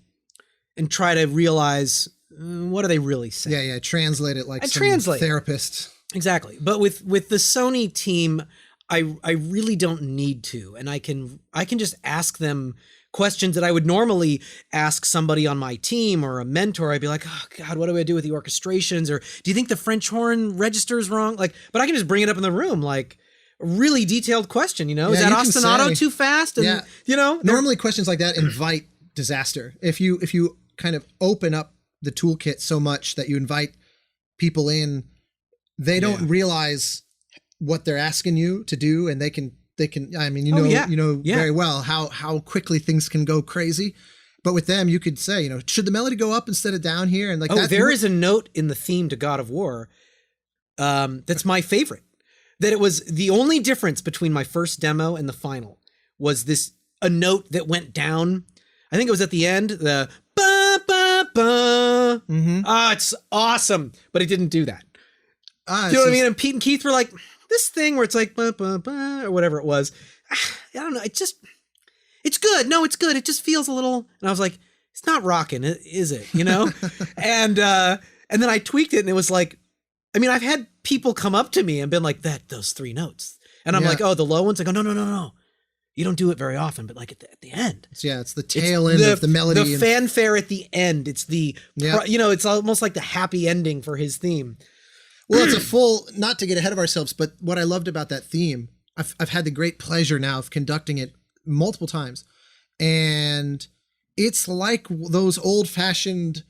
and try to realize, what are they really saying? yeah, translate it like I some translate. therapist. Exactly. But with the Sony team, I really don't need to, and I can just ask them questions that I would normally ask somebody on my team or a mentor. I'd be like, "Oh God, what do I do with the orchestrations?" Or, "Do you think the French horn registers wrong?" Like, but I can just bring it up in the room, like a really detailed question. You know, is Yeah, that you can ostinato say- too fast? And Yeah. you know, Normally questions like that invite disaster. If you kind of open up the toolkit so much that you invite people in, they don't realize what they're asking you to do, and they can they can. I mean, very well how quickly things can go crazy. But with them, you could say, should the melody go up instead of down here? And there is a note in the theme to God of War that's my favorite. That it was the only difference between my first demo and the final was a note that went down. I think it was at the end, the ba ba ba. It's awesome, but it didn't do that. Do you know what I mean? And Pete and Keith were like, this thing where it's like ba ba ba or whatever it was. I don't know. It's good. No, it's good. It just feels a little. And I was like, it's not rocking, is it? And then I tweaked it, and it was like, I mean, I've had people come up to me and been like, those 3 notes. And I'm like, oh, the low ones? I go, no. You don't do it very often, but like at the end. It's the tail end of the melody. The fanfare at the end. It's it's almost like the happy ending for his theme. Well, it's a full, not to get ahead of ourselves, but what I loved about that theme, I've had the great pleasure now of conducting it multiple times. And it's like those old fashioned,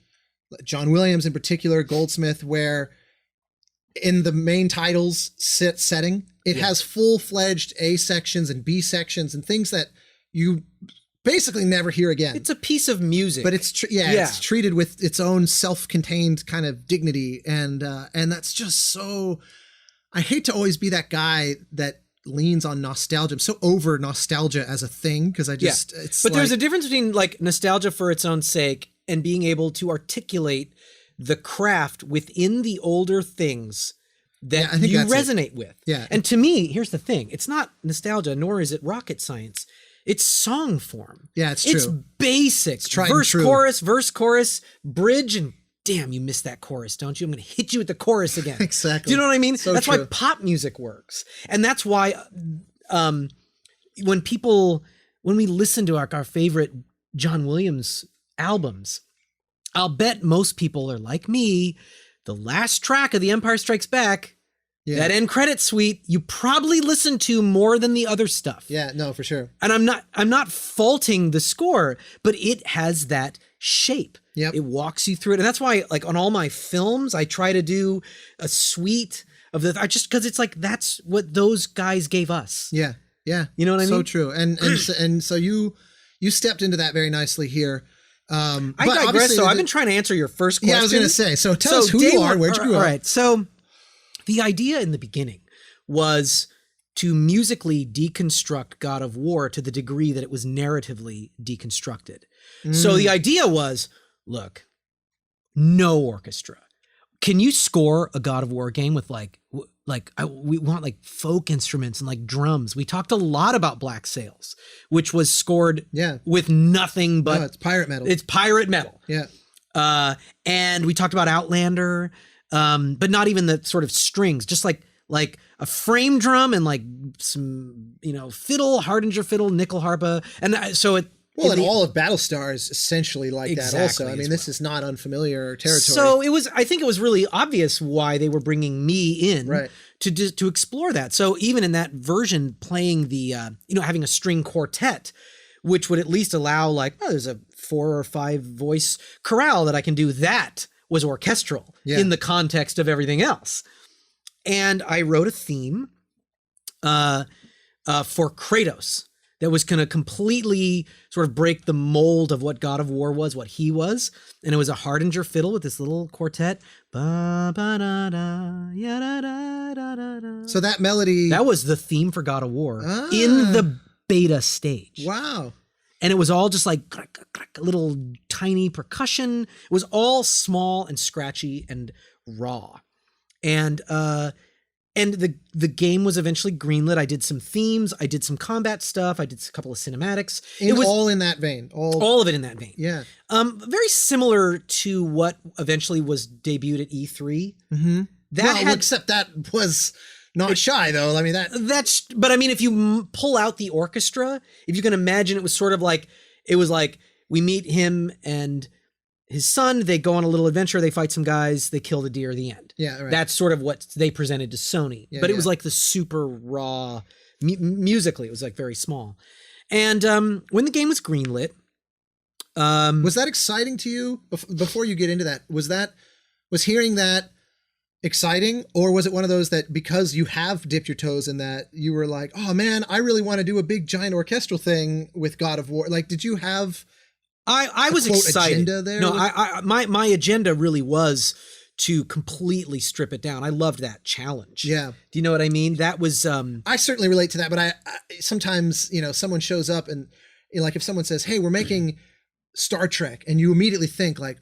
John Williams in particular, Goldsmith, where in the main titles setting, it has full-fledged A sections and B sections and things that you basically never hear again. It's a piece of music, but it's it's treated with its own self-contained kind of dignity, and that's just so. I hate to always be that guy that leans on nostalgia. I'm so over nostalgia as a thing because I just But there's a difference between like nostalgia for its own sake and being able to articulate the craft within the older things that you resonate with. Yeah. And to me, here's the thing. It's not nostalgia, nor is it rocket science. It's song form. Yeah, it's true. It's basic. It's tried verse, and true. verse, chorus, bridge, and damn, you missed that chorus, don't you? I'm going to hit you with the chorus again. Exactly. Do you know what I mean? So that's true. why pop music works. And that's why when we listen to our favorite John Williams albums, I'll bet most people are like me. The last track of The Empire Strikes Back, that end credit suite, you probably listen to more than the other stuff. Yeah, no, for sure. And I'm not faulting the score, but it has that shape. Yep. It walks you through it. And that's why, like, on all my films, I try to do a suite of because it's like, that's what those guys gave us. Yeah. Yeah. You know what I mean? So true. And so you stepped into that very nicely here. I digress. So I've been trying to answer your first question. Yeah, I was going to say, so tell us who you are, where'd you grow up? All right. So the idea in the beginning was to musically deconstruct God of War to the degree that it was narratively deconstructed. So the idea was, look, no orchestra. Can you score a God of War game with we want like folk instruments and like drums? We talked a lot about Black Sails, which was scored with nothing but it's pirate metal. It's pirate metal. Yeah. And we talked about Outlander, but not even the sort of strings, just like a frame drum and like some, fiddle, Hardinger fiddle, nickel harpa. And so all of Battlestar is essentially like that also. I mean, this is not unfamiliar territory. So I think it was really obvious why they were bringing me in to explore that. So even in that version, playing the, having a string quartet, which would at least allow there's a 4 or 5 voice chorale that I can do. That was orchestral in the context of everything else. And I wrote a theme for Kratos that was going to completely sort of break the mold of what God of War was, what he was. And it was a Hardinger fiddle with this little quartet. So that melody... That was the theme for God of War in the beta stage. Wow. And it was all just like little tiny percussion. It was all small and scratchy and raw. And the game was eventually greenlit. I did some themes. I did some combat stuff. I did a couple of cinematics. It was all in that vein. All of it in that vein. Yeah. Very similar to what eventually was debuted at E3. Mm-hmm. Except that was not shy though. I mean but I mean, if you pull out the orchestra, if you can imagine, it was sort of like, we meet him and his son, they go on a little adventure, they fight some guys, they kill the deer at the end. Yeah, right. That's sort of what they presented to Sony. But it was like the super raw, musically, it was like very small. And when the game was greenlit... was that exciting to you before you get into that? Was hearing that exciting, or was it one of those that because you have dipped your toes in that, you were like, oh man, I really want to do a big giant orchestral thing with God of War? Like, did you have I was quote, excited agenda there? No, my agenda really was to completely strip it down. I loved that challenge. Yeah. Do you know what I mean? That was I certainly relate to that, but I sometimes, someone shows up and like if someone says, hey, we're making Star Trek, and you immediately think like,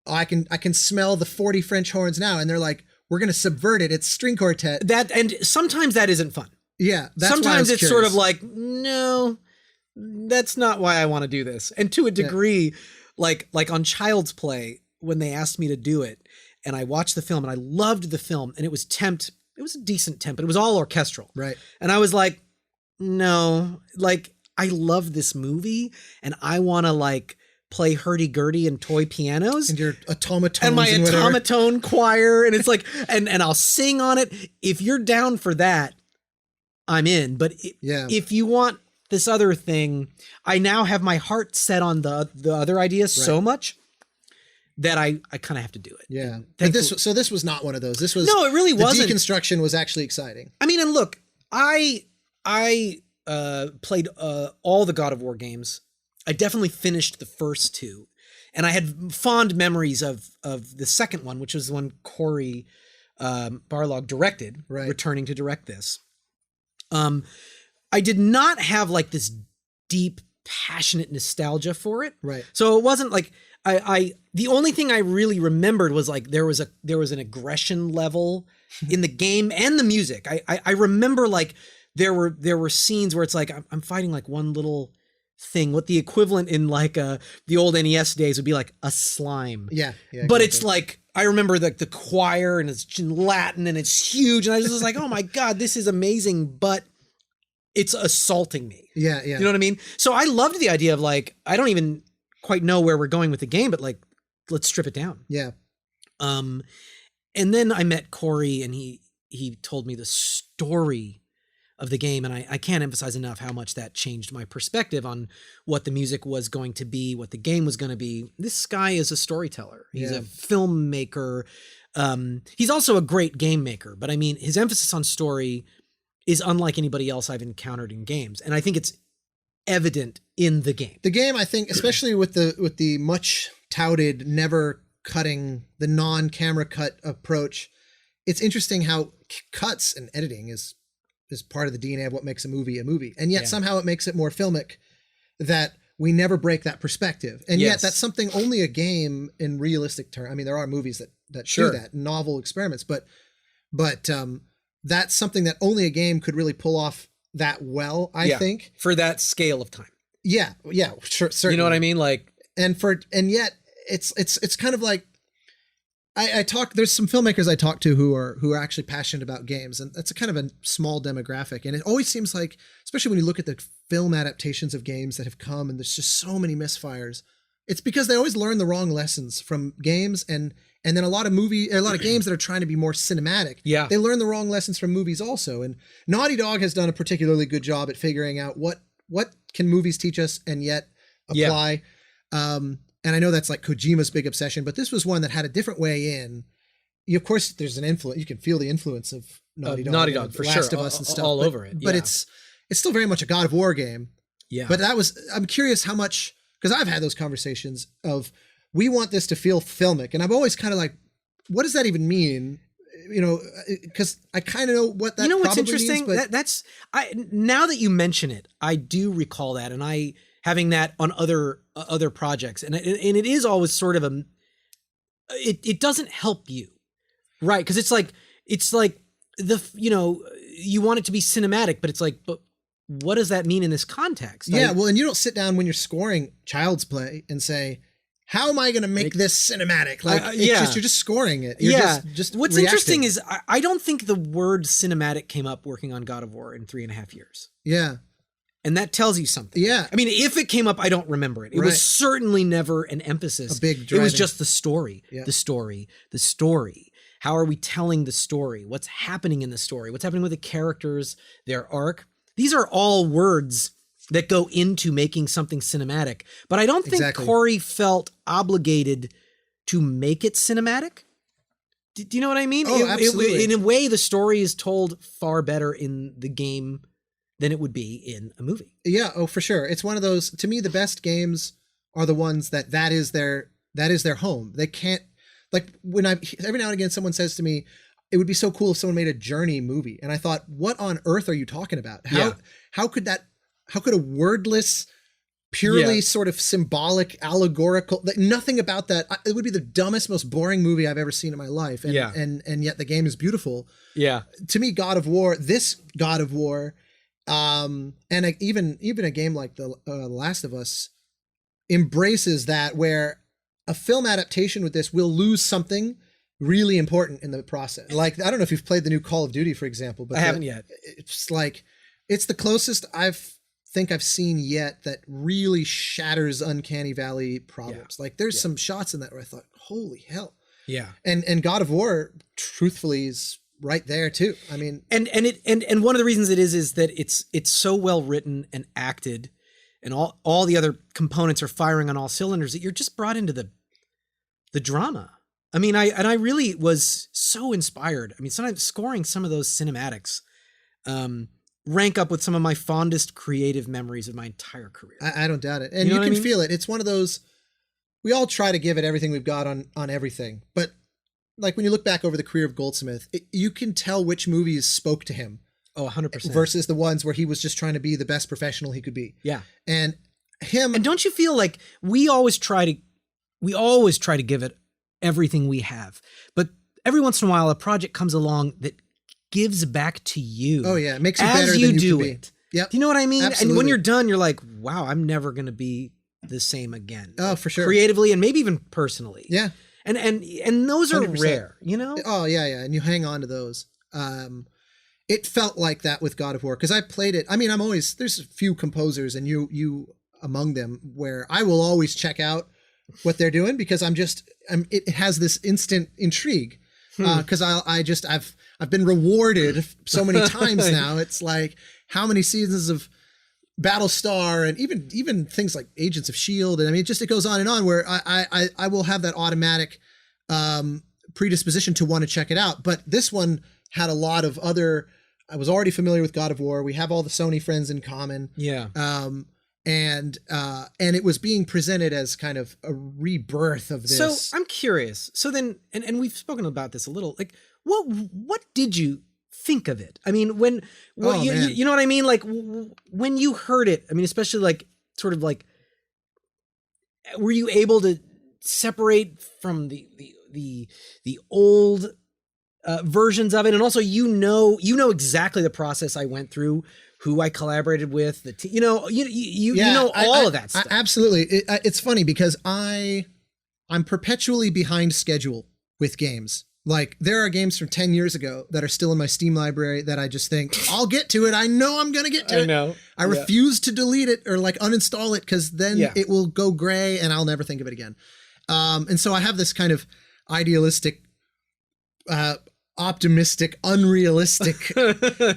oh, I can smell the 40 French horns now, and they're like, we're going to subvert it. It's string quartet. and sometimes that isn't fun. Yeah. Sometimes it's sort of like, no, that's not why I want to do this. And to a degree, like on Child's Play, when they asked me to do it, and I watched the film and I loved the film, and it was a decent temp, but it was all orchestral. Right. And I was like, no, like I love this movie and I want to like play hurdy-gurdy and toy pianos and your automatones and my and automaton choir, and it's like and I'll sing on it. If you're down for that, I'm in. But if you want this other thing, I now have my heart set on the other idea so much that I kind of have to do it. Yeah. But this was not one of those. This was no, it really wasn't. The deconstruction was actually exciting. I mean, and look, I played all the God of War games. I definitely finished the first two, and I had fond memories of the second one, which was the one Corey Barlog directed, returning to direct this. I did not have like this deep, passionate nostalgia for it. Right. So it wasn't like the only thing I really remembered was like there was an aggression level in the game and the music. I remember like there were scenes where it's like I'm fighting like one little thing, what the equivalent in like the old NES days would be like a slime. Yeah. But it's like I remember the choir, and it's in Latin and it's huge, and I was like, oh my God, this is amazing, but it's assaulting me. Yeah. You know what I mean? So I loved the idea of like, I don't even quite know where we're going with the game, but like, let's strip it down. Yeah. And then I met Corey, and he told me the story of the game, and I can't emphasize enough how much that changed my perspective on what the music was going to be, what the game was going to be. This guy is a storyteller. He's a filmmaker. He's also a great game maker, but I mean, his emphasis on story is unlike anybody else I've encountered in games, and I think it's evident in the game. The game, I think, especially with the much touted never cutting, the non-camera cut approach, it's interesting how cuts and editing is part of the DNA of what makes a movie, and yet somehow it makes it more filmic, that we never break that perspective, and yet that's something only a game in realistic terms. I mean, there are movies that do that, novel experiments, but that's something that only a game could really pull off that well, I think, for that scale of time. Yeah, sure, certainly. You know what I mean? Like, and yet it's kind of like, there's some filmmakers I talk to who are actually passionate about games, and that's a kind of a small demographic. And it always seems like, especially when you look at the film adaptations of games that have come, and there's just so many misfires, it's because they always learn the wrong lessons from games, and then a lot of games that are trying to be more cinematic. Yeah. They learn the wrong lessons from movies also. And Naughty Dog has done a particularly good job at figuring out what can movies teach us and yet apply. And I know that's like Kojima's big obsession, but this was one that had a different way in. Of course, there's an influence. You can feel the influence of Naughty Dog for Last sure, of Us and stuff all over it. But it's still very much a God of War game. Yeah. But I'm curious how much, because I've had those conversations of, we want this to feel filmic, and I'm always kind of like, what does that even mean? Because I kind of know what that. What's interesting? Means, but now that you mention it, I do recall that, and I having that on other projects, and it is always sort of it doesn't help you, right? Because it's like you want it to be cinematic, but it's like, but what does that mean in this context? Yeah, well, and you don't sit down when you're scoring Child's Play and say, how am I going to make this cinematic? Like, you're just scoring it. You're just What's reacting. interesting is I don't think the word cinematic came up working on God of War in 3.5 years. Yeah. And that tells you something. Yeah. I mean, if it came up, I don't remember it. It was certainly never an emphasis. A big It driving. was just the story, Yeah. the story. How are we telling the story? What's happening in the story? What's happening with the characters, their arc? These are all words that go into making something cinematic. But I don't think Corey felt obligated to make it cinematic. Do you know what I mean? Oh, absolutely. In a way, the story is told far better in the game than it would be in a movie. Yeah, oh, for sure. It's one of those, to me, the best games are the ones that is their home. They can't, like, every now and again someone says to me, it would be so cool if someone made a Journey movie. And I thought, what on earth are you talking about? How could a wordless, purely sort of symbolic, allegorical, nothing about that. It would be the dumbest, most boring movie I've ever seen in my life. And, and yet the game is beautiful. Yeah. To me, this God of War, and even a game like The Last of Us embraces that, where a film adaptation with this will lose something really important in the process. Like, I don't know if you've played the new Call of Duty, for example, but I haven't yet. It's like, it's the closest I've seen yet that really shatters Uncanny Valley problems. Like, there's some shots in that where I thought, holy hell. Yeah. And God of War, truthfully, is right there too. I mean, and one of the reasons it is that it's so well written and acted, and all the other components are firing on all cylinders, that you're just brought into the drama. I mean, I really was so inspired. I mean, sometimes scoring some of those cinematics rank up with some of my fondest creative memories of my entire career. I don't doubt it. And you can feel it. It's one of those, we all try to give it everything we've got on everything. But like, when you look back over the career of Goldsmith, you can tell which movies spoke to him. Oh, 100%. Versus the ones where he was just trying to be the best professional he could be. Yeah. And don't you feel like we always try to give it everything we have, but every once in a while a project comes along that gives back to you. Oh yeah, it makes you better than you do it. Yep. Do you know what I mean? Absolutely. And when you're done, you're like, wow, I'm never going to be the same again. Oh, for sure. Creatively and maybe even personally. Yeah. And those are 100%. Rare, you know? Oh yeah, yeah. And you hang on to those. It felt like that with God of War, because I played it. I mean, there's a few composers, and you among them, where I will always check out what they're doing, because it has this instant intrigue. Because I've been rewarded so many times now. It's like, how many seasons of Battlestar, and even things like Agents of S.H.I.E.L.D. And I mean, it goes on and on, where I will have that automatic predisposition to want to check it out. But this one had a lot of other, I was already familiar with God of War. We have all the Sony friends in common. Yeah. And it was being presented as kind of a rebirth of this. So I'm curious. So then, and we've spoken about this a little, like, what did you think of it? I mean, you know what I mean? Like, when you heard it, I mean, especially like, sort of like, were you able to separate from the old versions of it? And also, you know exactly the process I went through, who I collaborated with, you know all of that stuff. Absolutely. It's funny because I'm perpetually behind schedule with games. Like, there are games from 10 years ago that are still in my Steam library that I just think, I'll get to it. I know I'm going to get to it. I know. I refuse to delete it or like uninstall it, because then it will go gray and I'll never think of it again. And so I have this kind of idealistic, optimistic, unrealistic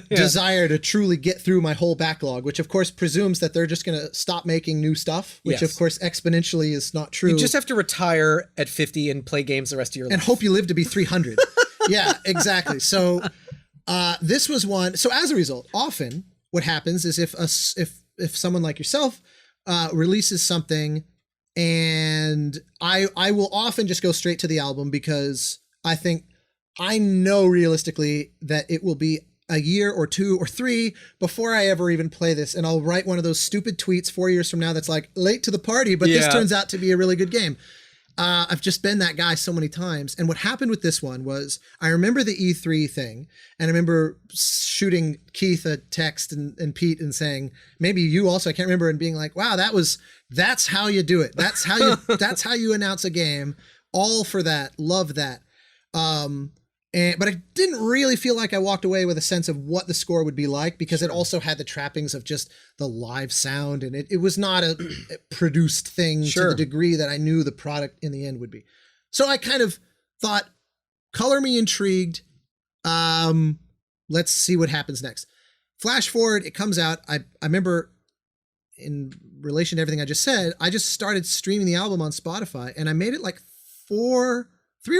desire to truly get through my whole backlog, which of course presumes that they're just going to stop making new stuff, which of course exponentially is not true. You just have to retire at 50 and play games the rest of your life. And hope you live to be 300. Yeah, exactly. So this was one. So as a result, often what happens is if someone like yourself releases something, and I will often just go straight to the album, because I know realistically that it will be a year or 2 or 3 before I ever even play this. And I'll write one of those stupid tweets 4 years from now that's like, late to the party, but this turns out to be a really good game. I've just been that guy so many times. And what happened with this one was, I remember the E3 thing, and I remember shooting Keith a text and Pete and saying, maybe you also, I can't remember, and being like, wow, that's how you do it. That's how you announce a game. All for that. Love that. But I didn't really feel like I walked away with a sense of what the score would be like, because it also had the trappings of just the live sound, and it was not a produced thing to the degree that I knew the product in the end would be. So I kind of thought, color me intrigued. Let's see what happens next. Flash forward, it comes out. I remember, in relation to everything I just said, I just started streaming the album on Spotify, and I made it like 3 or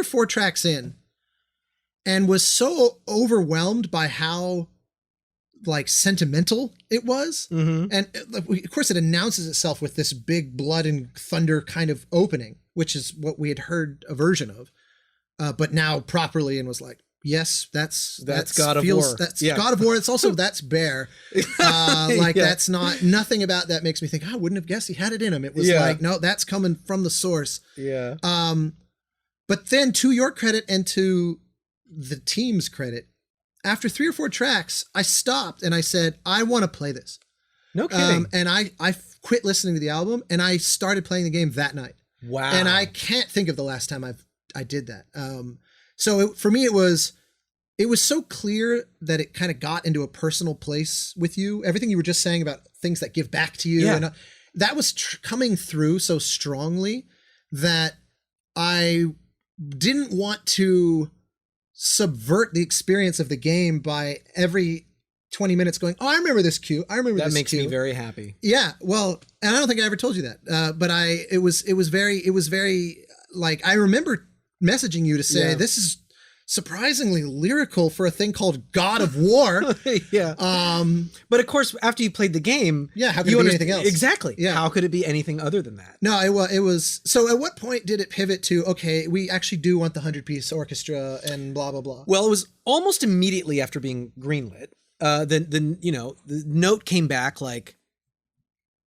4 tracks in. and was so overwhelmed by how like sentimental it was. Mm-hmm. And of course it announces itself with this big blood and thunder kind of opening, which is what we had heard a version of, but now properly, and was like, yes, that's God of War. That's God of War. It's also, that's Bear. That's nothing about that makes me think, I wouldn't have guessed he had it in him. It was like, no, that's coming from the source. Yeah. But then, to your credit and to the team's credit, after 3 or 4 tracks, I stopped and I said, I want to play this. No kidding. And I quit listening to the album and I started playing the game that night. Wow. And I can't think of the last time I did that. So for me, it was so clear that it kind of got into a personal place with you. Everything you were just saying about things that give back to you. Yeah. And that was coming through so strongly that I didn't want to subvert the experience of the game by every 20 minutes going, oh, I remember this cue. I remember this cue. That makes me very happy. Yeah. Well, and I don't think I ever told you that. But it was very like, I remember messaging you to say, this is surprisingly lyrical for a thing called God of War. Yeah. But of course, after you played the game, how could it be anything else? Exactly. Yeah. How could it be anything other than that? No, it was. So at what point did it pivot to, okay, we actually do want the 100-piece orchestra and blah, blah, blah? Well, it was almost immediately after being greenlit. The note came back like,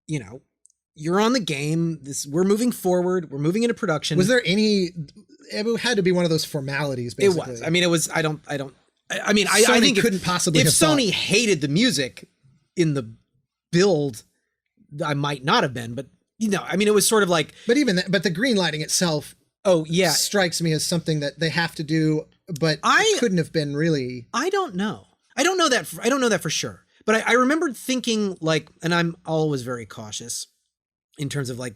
you're on the game. We're moving forward. We're moving into production. Was there any? It had to be one of those formalities. Basically. It was. I mean, it was. I think couldn't possibly. If have Sony thought. hated the music in the build, I might not have been. But it was sort of like. But but the green lighting itself. Oh yeah, strikes me as something that they have to do. But it couldn't have been really. I don't know. I don't know that for sure. But I remember thinking like, and I'm always very cautious in terms of like,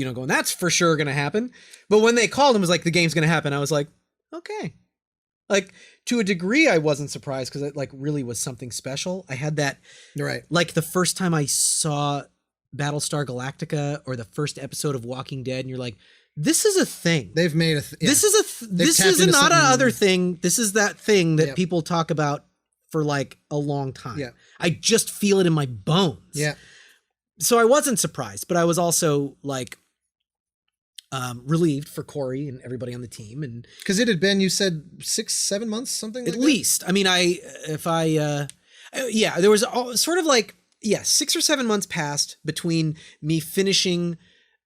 going, that's for sure going to happen. But when they called and was like, the game's going to happen, I was like, okay. Like to a degree, I wasn't surprised because it like really was something special. I had that, right? Like the first time I saw Battlestar Galactica or the first episode of Walking Dead, and you're like, this is a thing. They've made this is not another thing. This is that thing that people talk about for like a long time. Yeah. I just feel it in my bones. Yeah. So I wasn't surprised, but I was also like relieved for Corey and everybody on the team, and because it had been, you said 6-7 months, something at like least. I mean, there was sort of like 6 or 7 months passed between me finishing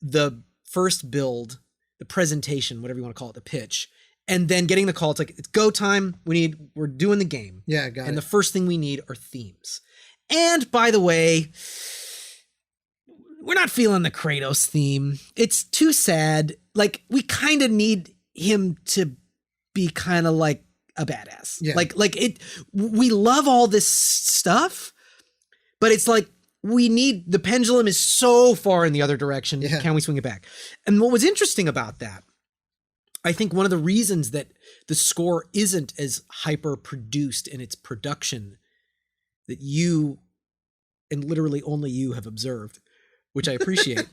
the first build, the presentation, whatever you want to call it, the pitch, and then getting the call. It's like, it's go time. We're doing the game. Yeah, got it. And the first thing we need are themes. And by the way, we're not feeling the Kratos theme. It's too sad. Like, we kind of need him to be kind of like a badass. Yeah. We love all this stuff, but it's like, the pendulum is so far in the other direction. Yeah. Can we swing it back? And what was interesting about that, I think one of the reasons that the score isn't as hyper produced in its production that you, and literally only you, have observed, which I appreciate.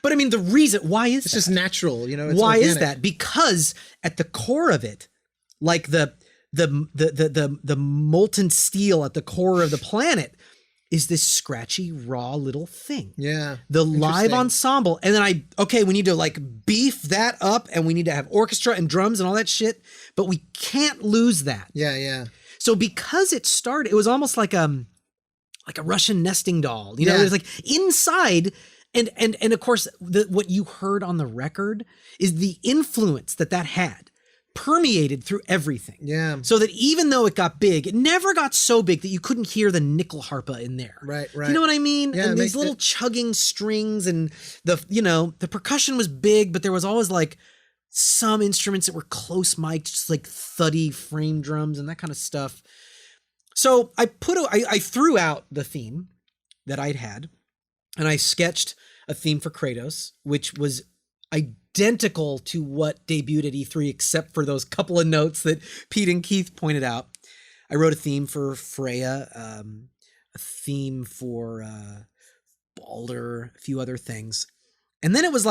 But I mean, the reason, why is it's that? just natural, it's why organic. is that? Because at the core of it, like the molten steel at the core of the planet is this scratchy, raw little thing. Yeah. The live ensemble. And then we need to like beef that up, and we need to have orchestra and drums and all that shit, but we can't lose that. Yeah, yeah. So because it was almost like a Russian nesting doll, it was like inside. And of course, what you heard on the record is the influence that had permeated through everything. Yeah. So that even though it got big, it never got so big that you couldn't hear the nickel harpa in there. Right. You know what I mean? Yeah, and these little chugging strings, and the percussion was big, but there was always like some instruments that were close mic'd, just like thuddy frame drums and that kind of stuff. So I threw out the theme that I'd had, and I sketched a theme for Kratos, which was identical to what debuted at E3, except for those couple of notes that Pete and Keith pointed out. I wrote a theme for Freya, a theme for Balder, a few other things. And then it was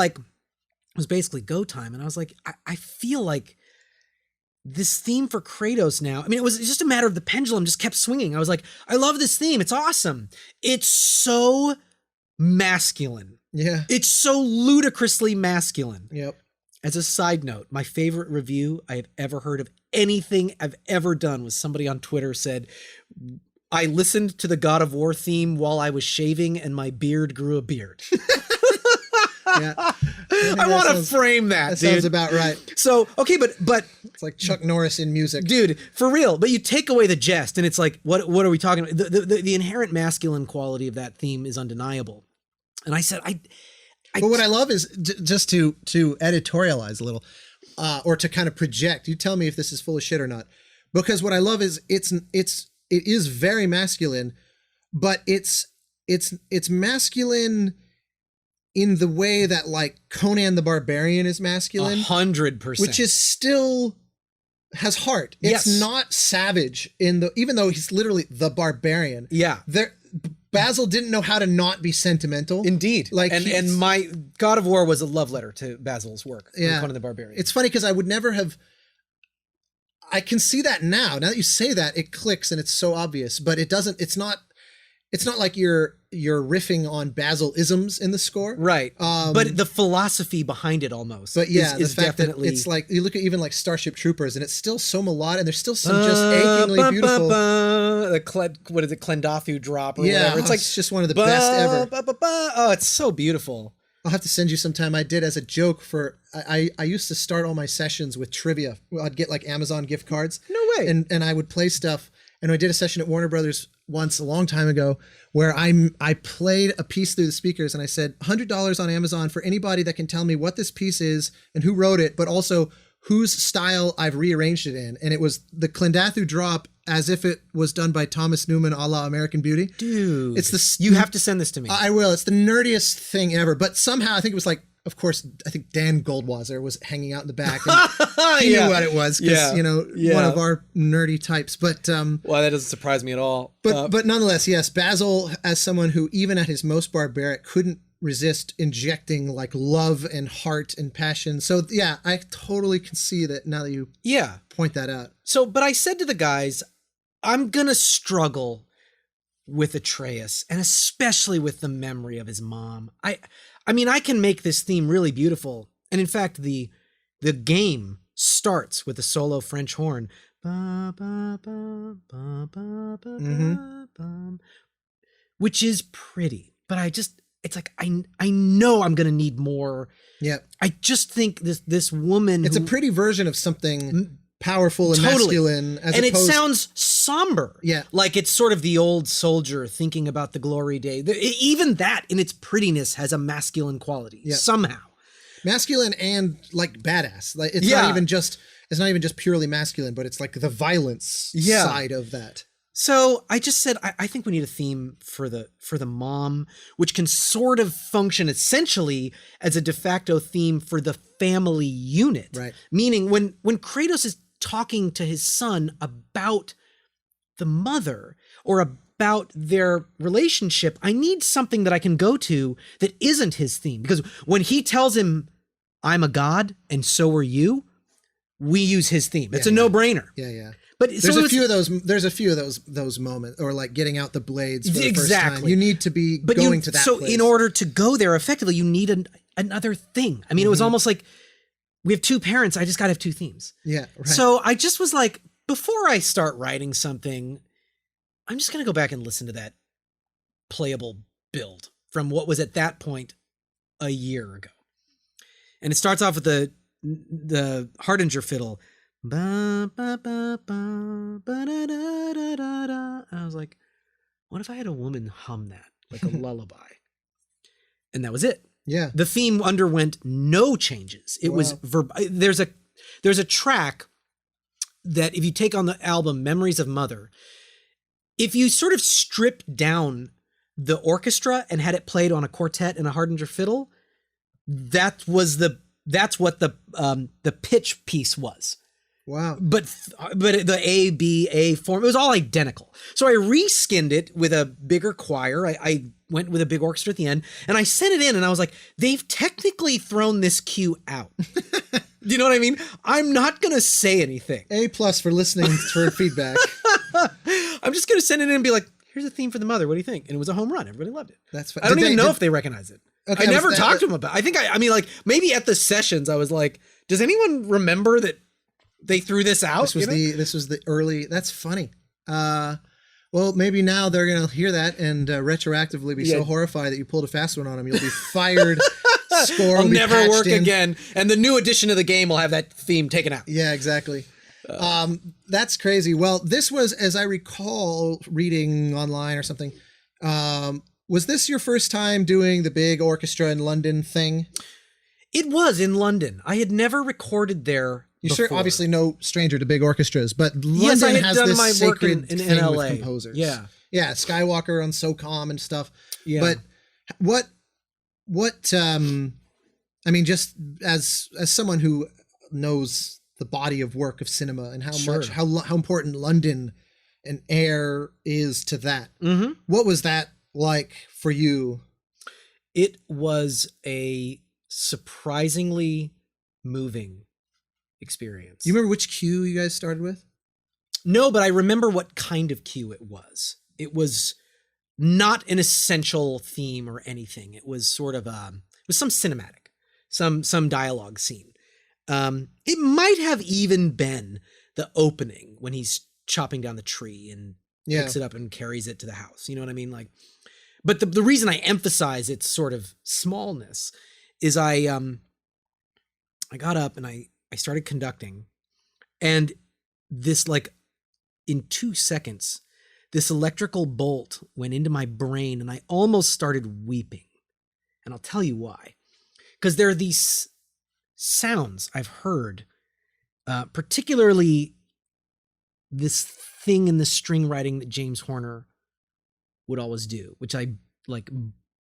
basically go time. And I was like, I feel like this theme for Kratos now, I mean, it was just a matter of the pendulum just kept swinging. I was like, I love this theme. It's awesome. It's so masculine. Yeah. It's so ludicrously masculine. Yep. As a side note, my favorite review I have ever heard of anything I've ever done was somebody on Twitter said, I listened to the God of War theme while I was shaving and my beard grew a beard. Yeah. I want to frame that, dude. Sounds about right. So, okay, but It's like Chuck Norris in music. dude, for real, but you take away the jest and it's like, what are we talking about? The inherent masculine quality of that theme is undeniable. And I said, But what I love is just to editorialize a little, or to kind of project. You tell me if this is full of shit or not. Because what I love is it is very masculine, but it's masculine in the way that like Conan the Barbarian is masculine, 100%, which is still has heart. It's not savage even though he's literally the barbarian. Yeah. Basil didn't know how to not be sentimental. Indeed. Like and my God of War was a love letter to Basil's work. Yeah. Conan the Barbarian. It's funny because I would never have. I can see that now. Now that you say that, it clicks and it's so obvious. But it doesn't. It's not like you're riffing on Basil isms in the score, right? But the philosophy behind it almost. But yeah, is the fact definitely. That it's like you look at even like Starship Troopers, and it's still so melodic, and there's still some just achingly beautiful. What is it, Klendathu drop or yeah, whatever? It's like just one of the best ever. Oh, it's so beautiful. I'll have to send you sometime. I did as a joke for I used to start all my sessions with trivia. I'd get like Amazon gift cards. No way. And I would play stuff. And I did a session at Warner Brothers once a long time ago where I played a piece through the speakers and I said $100 on Amazon for anybody that can tell me what this piece is and who wrote it, but also whose style I've rearranged it in. And it was the Klendathu drop as if it was done by Thomas Newman a la American Beauty. Dude, it's you have to send this to me. I will. It's the nerdiest thing ever. But somehow I think it was like, of course, I think Dan Goldwasser was hanging out in the back. And he knew what it was because, one of our nerdy types. But well, that doesn't surprise me at all. But nonetheless, yes, Basil, as someone who even at his most barbaric couldn't resist injecting like love and heart and passion. So yeah, I totally can see that now that you point that out. So, but I said to the guys, I'm going to struggle with Atreus and especially with the memory of his mom. I mean, I can make this theme really beautiful. And in fact, the game starts with a solo French horn, which is pretty, but it's like, I know I'm going to need more. Yeah. I just think this woman. It's a pretty version of something powerful and masculine. And it sounds somber. Yeah. Like it's sort of the old soldier thinking about the glory day. Even that in its prettiness has a masculine quality somehow. Masculine and like badass. Like it's not even just purely masculine, but it's like the violence side of that. So I just said, I think we need a theme for the mom, which can sort of function essentially as a de facto theme for the family unit. Right. Meaning when Kratos is talking to his son about the mother or about their relationship, I need something that I can go to that isn't his theme. Because when he tells him, I'm a god and so are you, we use his theme. It's a no-brainer. Yeah, yeah. But there's a few of those moments, or like getting out the blades for the first time. You need to be going to that so place. In order to go there effectively, you need another thing. I mean, it was almost like we have two parents. I just got to have two themes. Yeah. Right. So I just was like, before I start writing something, I'm just going to go back and listen to that playable build from what was at that point a year ago. And it starts off with the Hardinger fiddle. And I was like, what if I had a woman hum that like a lullaby? And that was it. Yeah. The theme underwent no changes. It was there's a track that if you take on the album Memories of Mother, if you sort of strip down the orchestra and had it played on a quartet and a Hardinger fiddle, that's what the pitch piece was. Wow. But the A, B, A form, it was all identical. So I reskinned it with a bigger choir. I went with a big orchestra at the end and I sent it in and I was like, they've technically thrown this cue out. Do you know what I mean? I'm not going to say anything. A+ for listening for feedback. I'm just going to send it in and be like, here's a theme for the mother. What do you think? And it was a home run. Everybody loved it. That's fine. I don't even know if they recognize it. Okay, I never talked to them about it. I mean, like, maybe at the sessions, I was like, does anyone remember that they threw this out? This was the early, that's funny. Well, maybe now they're going to hear that and retroactively be so horrified that you pulled a fast one on them. You'll be fired. Score will never work again. And the new edition of the game will have that theme taken out. Yeah, exactly. That's crazy. Well, this was, as I recall reading online or something, was this your first time doing the big orchestra in London thing? It was in London. I had never recorded there. You're sure, obviously no stranger to big orchestras, but London yes, I had has done this my sacred work in thing LA. with composers. Yeah. Yeah, Skywalker on SOCOM and stuff. Yeah. But what I mean, just as someone who knows the body of work of cinema and how important London and air is to that. Mm-hmm. What was that like for you? It was a surprisingly moving experience. You remember which cue you guys started with? No, but I remember what kind of cue it was. It was not an essential theme or anything. It was sort of it was some cinematic, some dialogue scene. It might have even been the opening when he's chopping down the tree and picks it up and carries it to the house. You know what I mean? Like, but the reason I emphasize its sort of smallness is I got up and I started conducting, and this, like, in 2 seconds, this electrical bolt went into my brain and I almost started weeping. And I'll tell you why. Because there are these sounds I've heard, particularly this thing in the string writing that James Horner would always do, which I like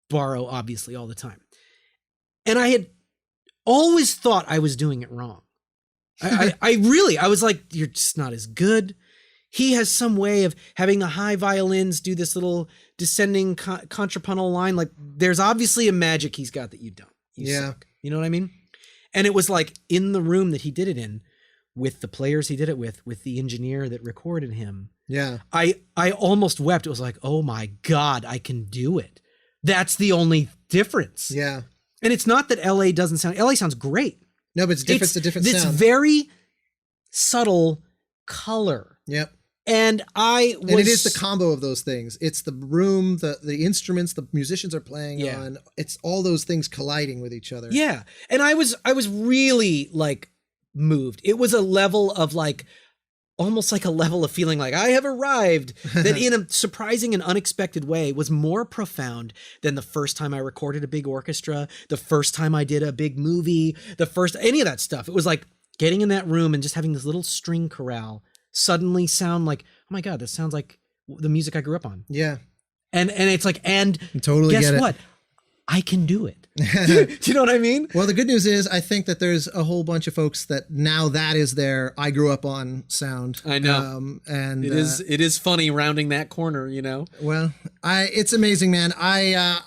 borrow obviously all the time. And I had always thought I was doing it wrong. I was like, you're just not as good. He has some way of having the high violins do this little descending contrapuntal line. Like, there's obviously a magic he's got that you don't. You suck. You know what I mean? And it was like in the room that he did it in, with the players he did it with the engineer that recorded him. Yeah. I almost wept. It was like, oh my God, I can do it. That's the only difference. Yeah. And it's not that LA sounds great. No, but it's different. It's a different sound. It's very subtle color. Yep. And it is the combo of those things. It's the room, the instruments the musicians are playing on. It's all those things colliding with each other. Yeah. And I was really, like, moved. It was a level of, like, almost like a level of feeling like I have arrived, that in a surprising and unexpected way was more profound than the first time I recorded a big orchestra, the first time I did a big movie, any of that stuff. It was like getting in that room and just having this little string chorale suddenly sound like, oh my God, this sounds like the music I grew up on. Yeah. And it's like, and totally guess what? I can do it. Do you know what I mean? Well, the good news is I think that there's a whole bunch of folks that now that is their I grew up on sound. I know. And it is funny rounding that corner, you know? Well, it's amazing, man. I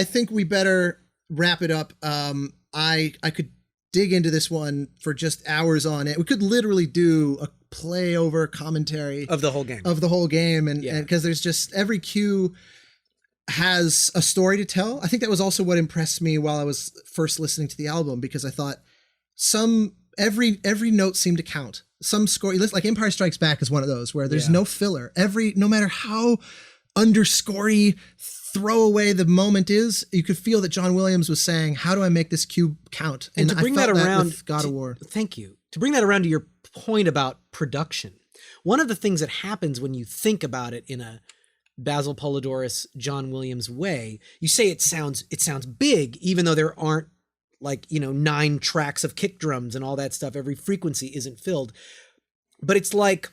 think we better wrap it up. I could dig into this one for just hours on it. We could literally do a play over commentary of the whole game. And because there's just every cue has a story to tell. I think that was also what impressed me while I was first listening to the album, because I thought every note seemed to count. Some score, like Empire Strikes Back is one of those where there's no filler. No matter how underscorey, throwaway the moment is, you could feel that John Williams was saying, how do I make this cue count? And to bring that around with God of War. Thank you. To bring that around to your point about production, one of the things that happens when you think about it in a Basil Polidorus, John Williams way, you say it sounds big, even though there aren't, like, 9 tracks of kick drums and all that stuff. Every frequency isn't filled, but it's like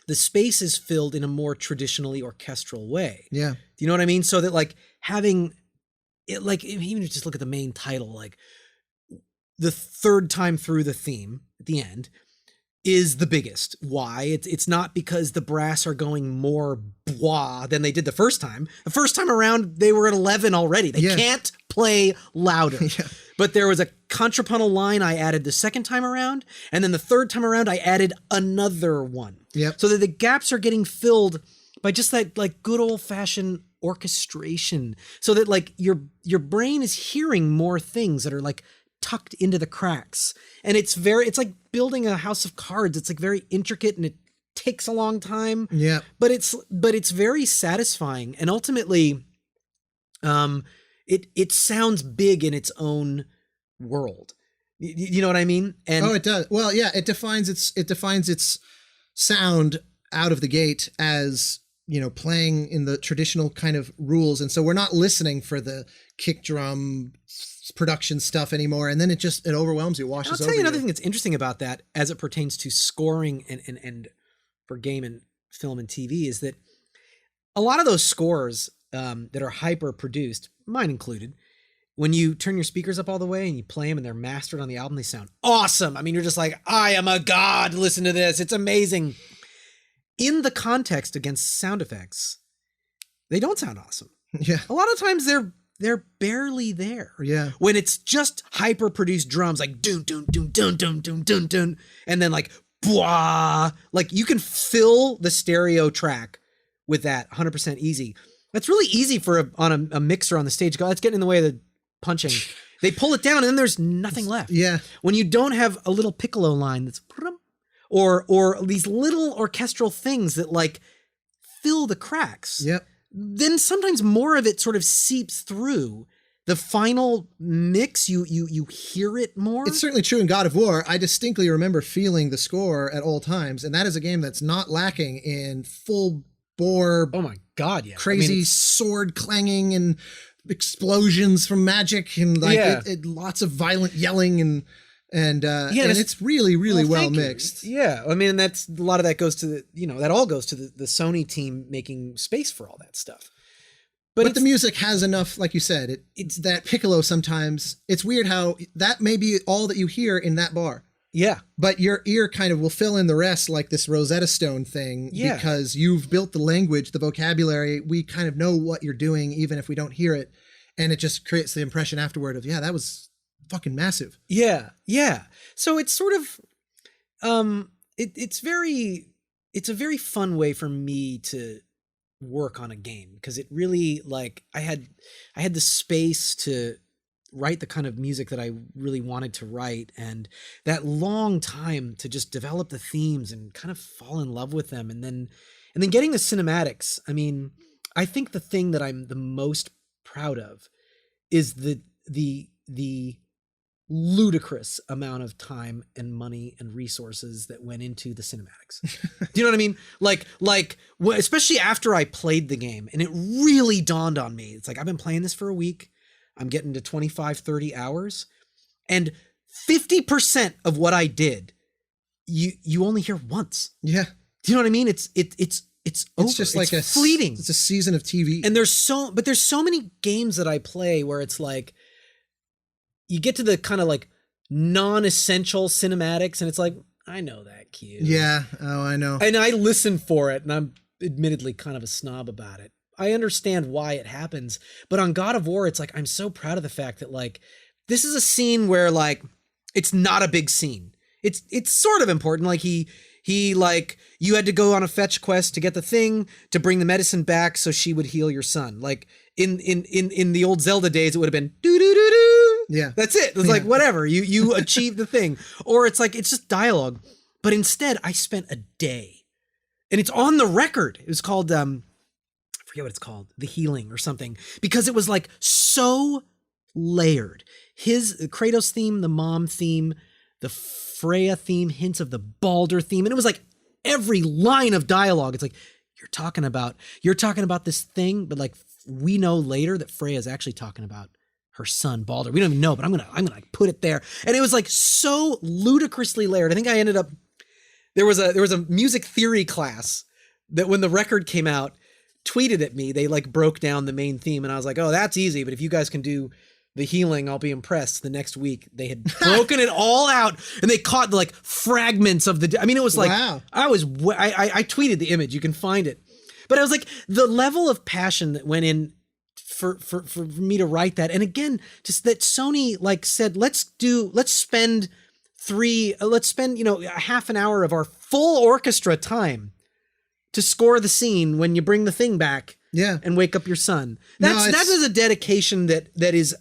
the space is filled in a more traditionally orchestral way. Yeah. Do you know what I mean? So that, like, having it, like, even if you just look at the main title, like the third time through the theme at the end is the biggest. Why? It's not because the brass are going more blah than they did the first time. The first time around, they were at 11 already. They can't play louder. But there was a contrapuntal line I added the second time around, and then the third time around I added another one. Yep. So that the gaps are getting filled by just that like good old fashioned orchestration, so that like your brain is hearing more things that are like tucked into the cracks. And it's like building a house of cards. It's like very intricate and it takes a long time. Yeah. But it's very satisfying. And ultimately, it sounds big in its own world. You know what I mean? And it does. Well, yeah, it defines its sound out of the gate as, playing in the traditional kind of rules. And so we're not listening for the kick drum production stuff anymore. And then it overwhelms you, washes over you. I'll tell you another thing that's interesting about that as it pertains to scoring and for game and film and TV is that a lot of those scores that are hyper produced, mine included, when you turn your speakers up all the way and you play them and they're mastered on the album, they sound awesome. I mean, you're just like, I am a god. Listen to this. It's amazing. In the context against sound effects, they don't sound awesome. Yeah. A lot of times they're barely there. Yeah. When it's just hyper produced drums like dun dun dun dun dun dun dun dun, and then like blah, like you can fill the stereo track with that 100% easy. That's really easy for on a mixer on the stage. That's getting in the way of the punching. They pull it down and then there's nothing left. Yeah. When you don't have a little piccolo line that's or these little orchestral things that like fill the cracks. Yep. Then sometimes more of it sort of seeps through the final mix. You hear it more. It's certainly true in God of War. I distinctly remember feeling the score at all times, and that is a game that's not lacking in full bore. Oh my God! Yeah, crazy sword clanging and explosions from magic and like lots of violent yelling and it's really well mixed. Yeah, I mean, that's a lot of that goes to that all goes to the Sony team making space for all that stuff. But the music has enough, like you said, it's that piccolo sometimes. It's weird how that may be all that you hear in that bar. Yeah. But your ear kind of will fill in the rest, like this Rosetta Stone thing, because you've built the language, the vocabulary. We kind of know what you're doing, even if we don't hear it. And it just creates the impression afterward of, that was fucking massive. Yeah. So it's sort of, it's a very fun way for me to work on a game, because it really, like, I had the space to write the kind of music that I really wanted to write, and that long time to just develop the themes and kind of fall in love with them. And then getting the cinematics. I mean, I think the thing that I'm the most proud of is the ludicrous amount of time and money and resources that went into the cinematics. Do you know what I mean? Like, especially after I played the game and it really dawned on me. It's like, I've been playing this for a week. I'm getting to 25, 30 hours, and 50% of what I did, you only hear once. Yeah. Do you know what I mean? It's over. Just like it's fleeting. It's a season of TV. And there's so many games that I play where it's like, you get to the kind of like non-essential cinematics and it's like, I know that cue. Yeah. Oh, I know. And I listen for it, and I'm admittedly kind of a snob about it. I understand why it happens, but on God of War, it's like, I'm so proud of the fact that like, this is a scene where like, it's not a big scene. It's sort of important. Like he like, you had to go on a fetch quest to get the thing to bring the medicine back so she would heal your son. Like in the old Zelda days, it would have been doo doo doo doo. Yeah. That's it. It's like, whatever, you achieved the thing. Or it's like, it's just dialogue. But instead I spent a day, and it's on the record. It was called, I forget what it's called, The Healing or something, because it was like so layered. His Kratos theme, the mom theme, the Freya theme, hints of the Baldur theme. And it was like every line of dialogue. It's like, you're talking about this thing, but like, we know later that Freya is actually talking about her son Baldur. We don't even know, but I'm gonna put it there. And it was like so ludicrously layered. I think I ended up, there was a music theory class that when the record came out, tweeted at me. They like broke down the main theme, and I was like, oh, that's easy. But if you guys can do The Healing, I'll be impressed. The next week they had broken it all out, and they caught like fragments of the, I mean, it was like, wow. I tweeted the image. You can find it. But I was like, the level of passion that went in for me to write that. And again, just that Sony like said, let's spend a half an hour of our full orchestra time to score the scene when you bring the thing back and wake up your son. That is a dedication that is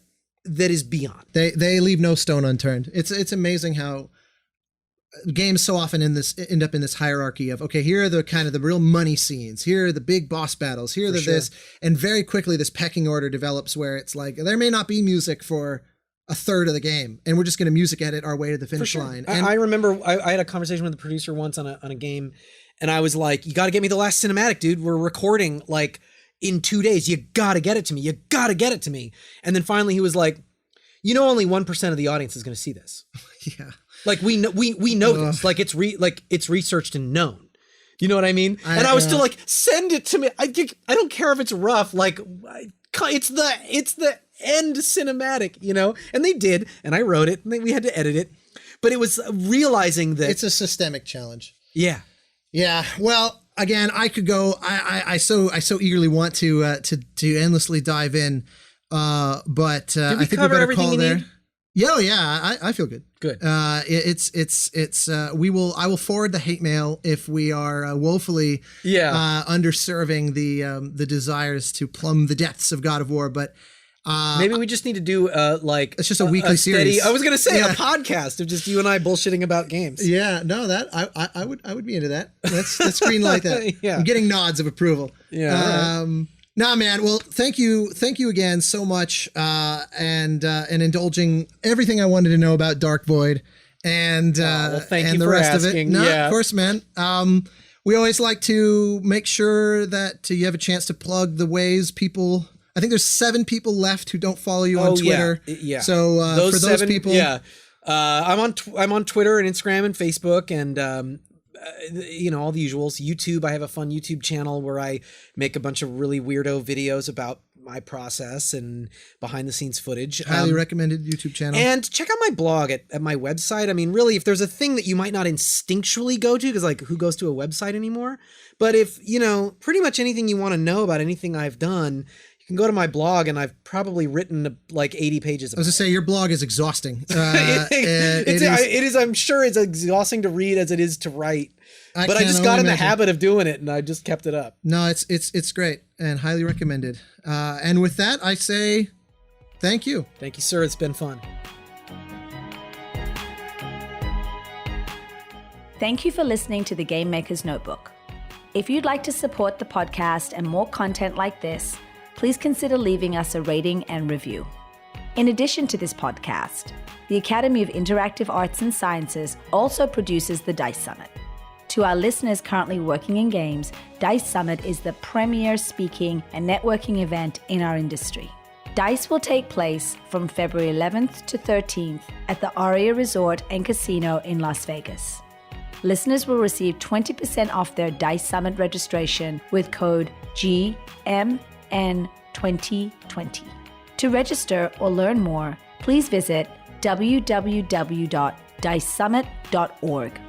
beyond. They leave no stone unturned. It's amazing how games so often end up in this hierarchy of, okay, here are the kind of the real money scenes, here are the big boss battles, here are this, and very quickly this pecking order develops where it's like there may not be music for a third of the game, and we're just going to music edit our way to the finish line. And I remember I had a conversation with the producer once on a game, and I was like, you got to get me the last cinematic, dude. We're recording like in 2 days. You got to get it to me. You got to get it to me. And then finally he was like, only 1% of the audience is going to see this. Yeah. Like we know this, like it's researched and known. You know what I mean? I was still like, send it to me. I don't care if it's rough. Like it's the end cinematic, and they did. And I wrote it and we had to edit it, but it was realizing that it's a systemic challenge. Yeah. Yeah. Well, again, I could go, I so eagerly want to endlessly dive in. But I think we better call there. Yeah, I feel good. Good. I will forward the hate mail if we are woefully underserving the desires to plumb the depths of God of War. But maybe we just need to do it's just a weekly series. I was gonna say a podcast of just you and I bullshitting about games. Yeah, no, that I would be into that. Let's green light that. Yeah. I'm getting nods of approval. Yeah. Nah, man. Well, thank you again so much, and indulging everything I wanted to know about Dark Void, and thank and you the for rest asking. of it. No, yeah. of course, man. We always like to make sure that you have a chance to plug the ways people. I think there's 7 people left who don't follow you on Twitter. Yeah. So for those 7 people, I'm on Twitter and Instagram and Facebook and. All the usuals. YouTube, I have a fun YouTube channel where I make a bunch of really weirdo videos about my process and behind the scenes footage. Highly recommended YouTube channel. And check out my blog at my website. I mean, really, if there's a thing that you might not instinctually go to, because like who goes to a website anymore? But if, pretty much anything you want to know about anything I've done, you can go to my blog, and I've probably written like 80 pages. I was going to say, your blog is exhausting. It is. I'm sure it's exhausting to read as it is to write. But I just got in the habit of doing it, and I just kept it up. No, it's great and highly recommended. And with that, I say thank you. Thank you, sir. It's been fun. Thank you for listening to The Game Maker's Notebook. If you'd like to support the podcast and more content like this, please consider leaving us a rating and review. In addition to this podcast, the Academy of Interactive Arts and Sciences also produces the DICE Summit. To our listeners currently working in games, DICE Summit is the premier speaking and networking event in our industry. DICE will take place from February 11th to 13th at the Aria Resort and Casino in Las Vegas. Listeners will receive 20% off their DICE Summit registration with code GMN2020. To register or learn more, please visit www.dicesummit.org.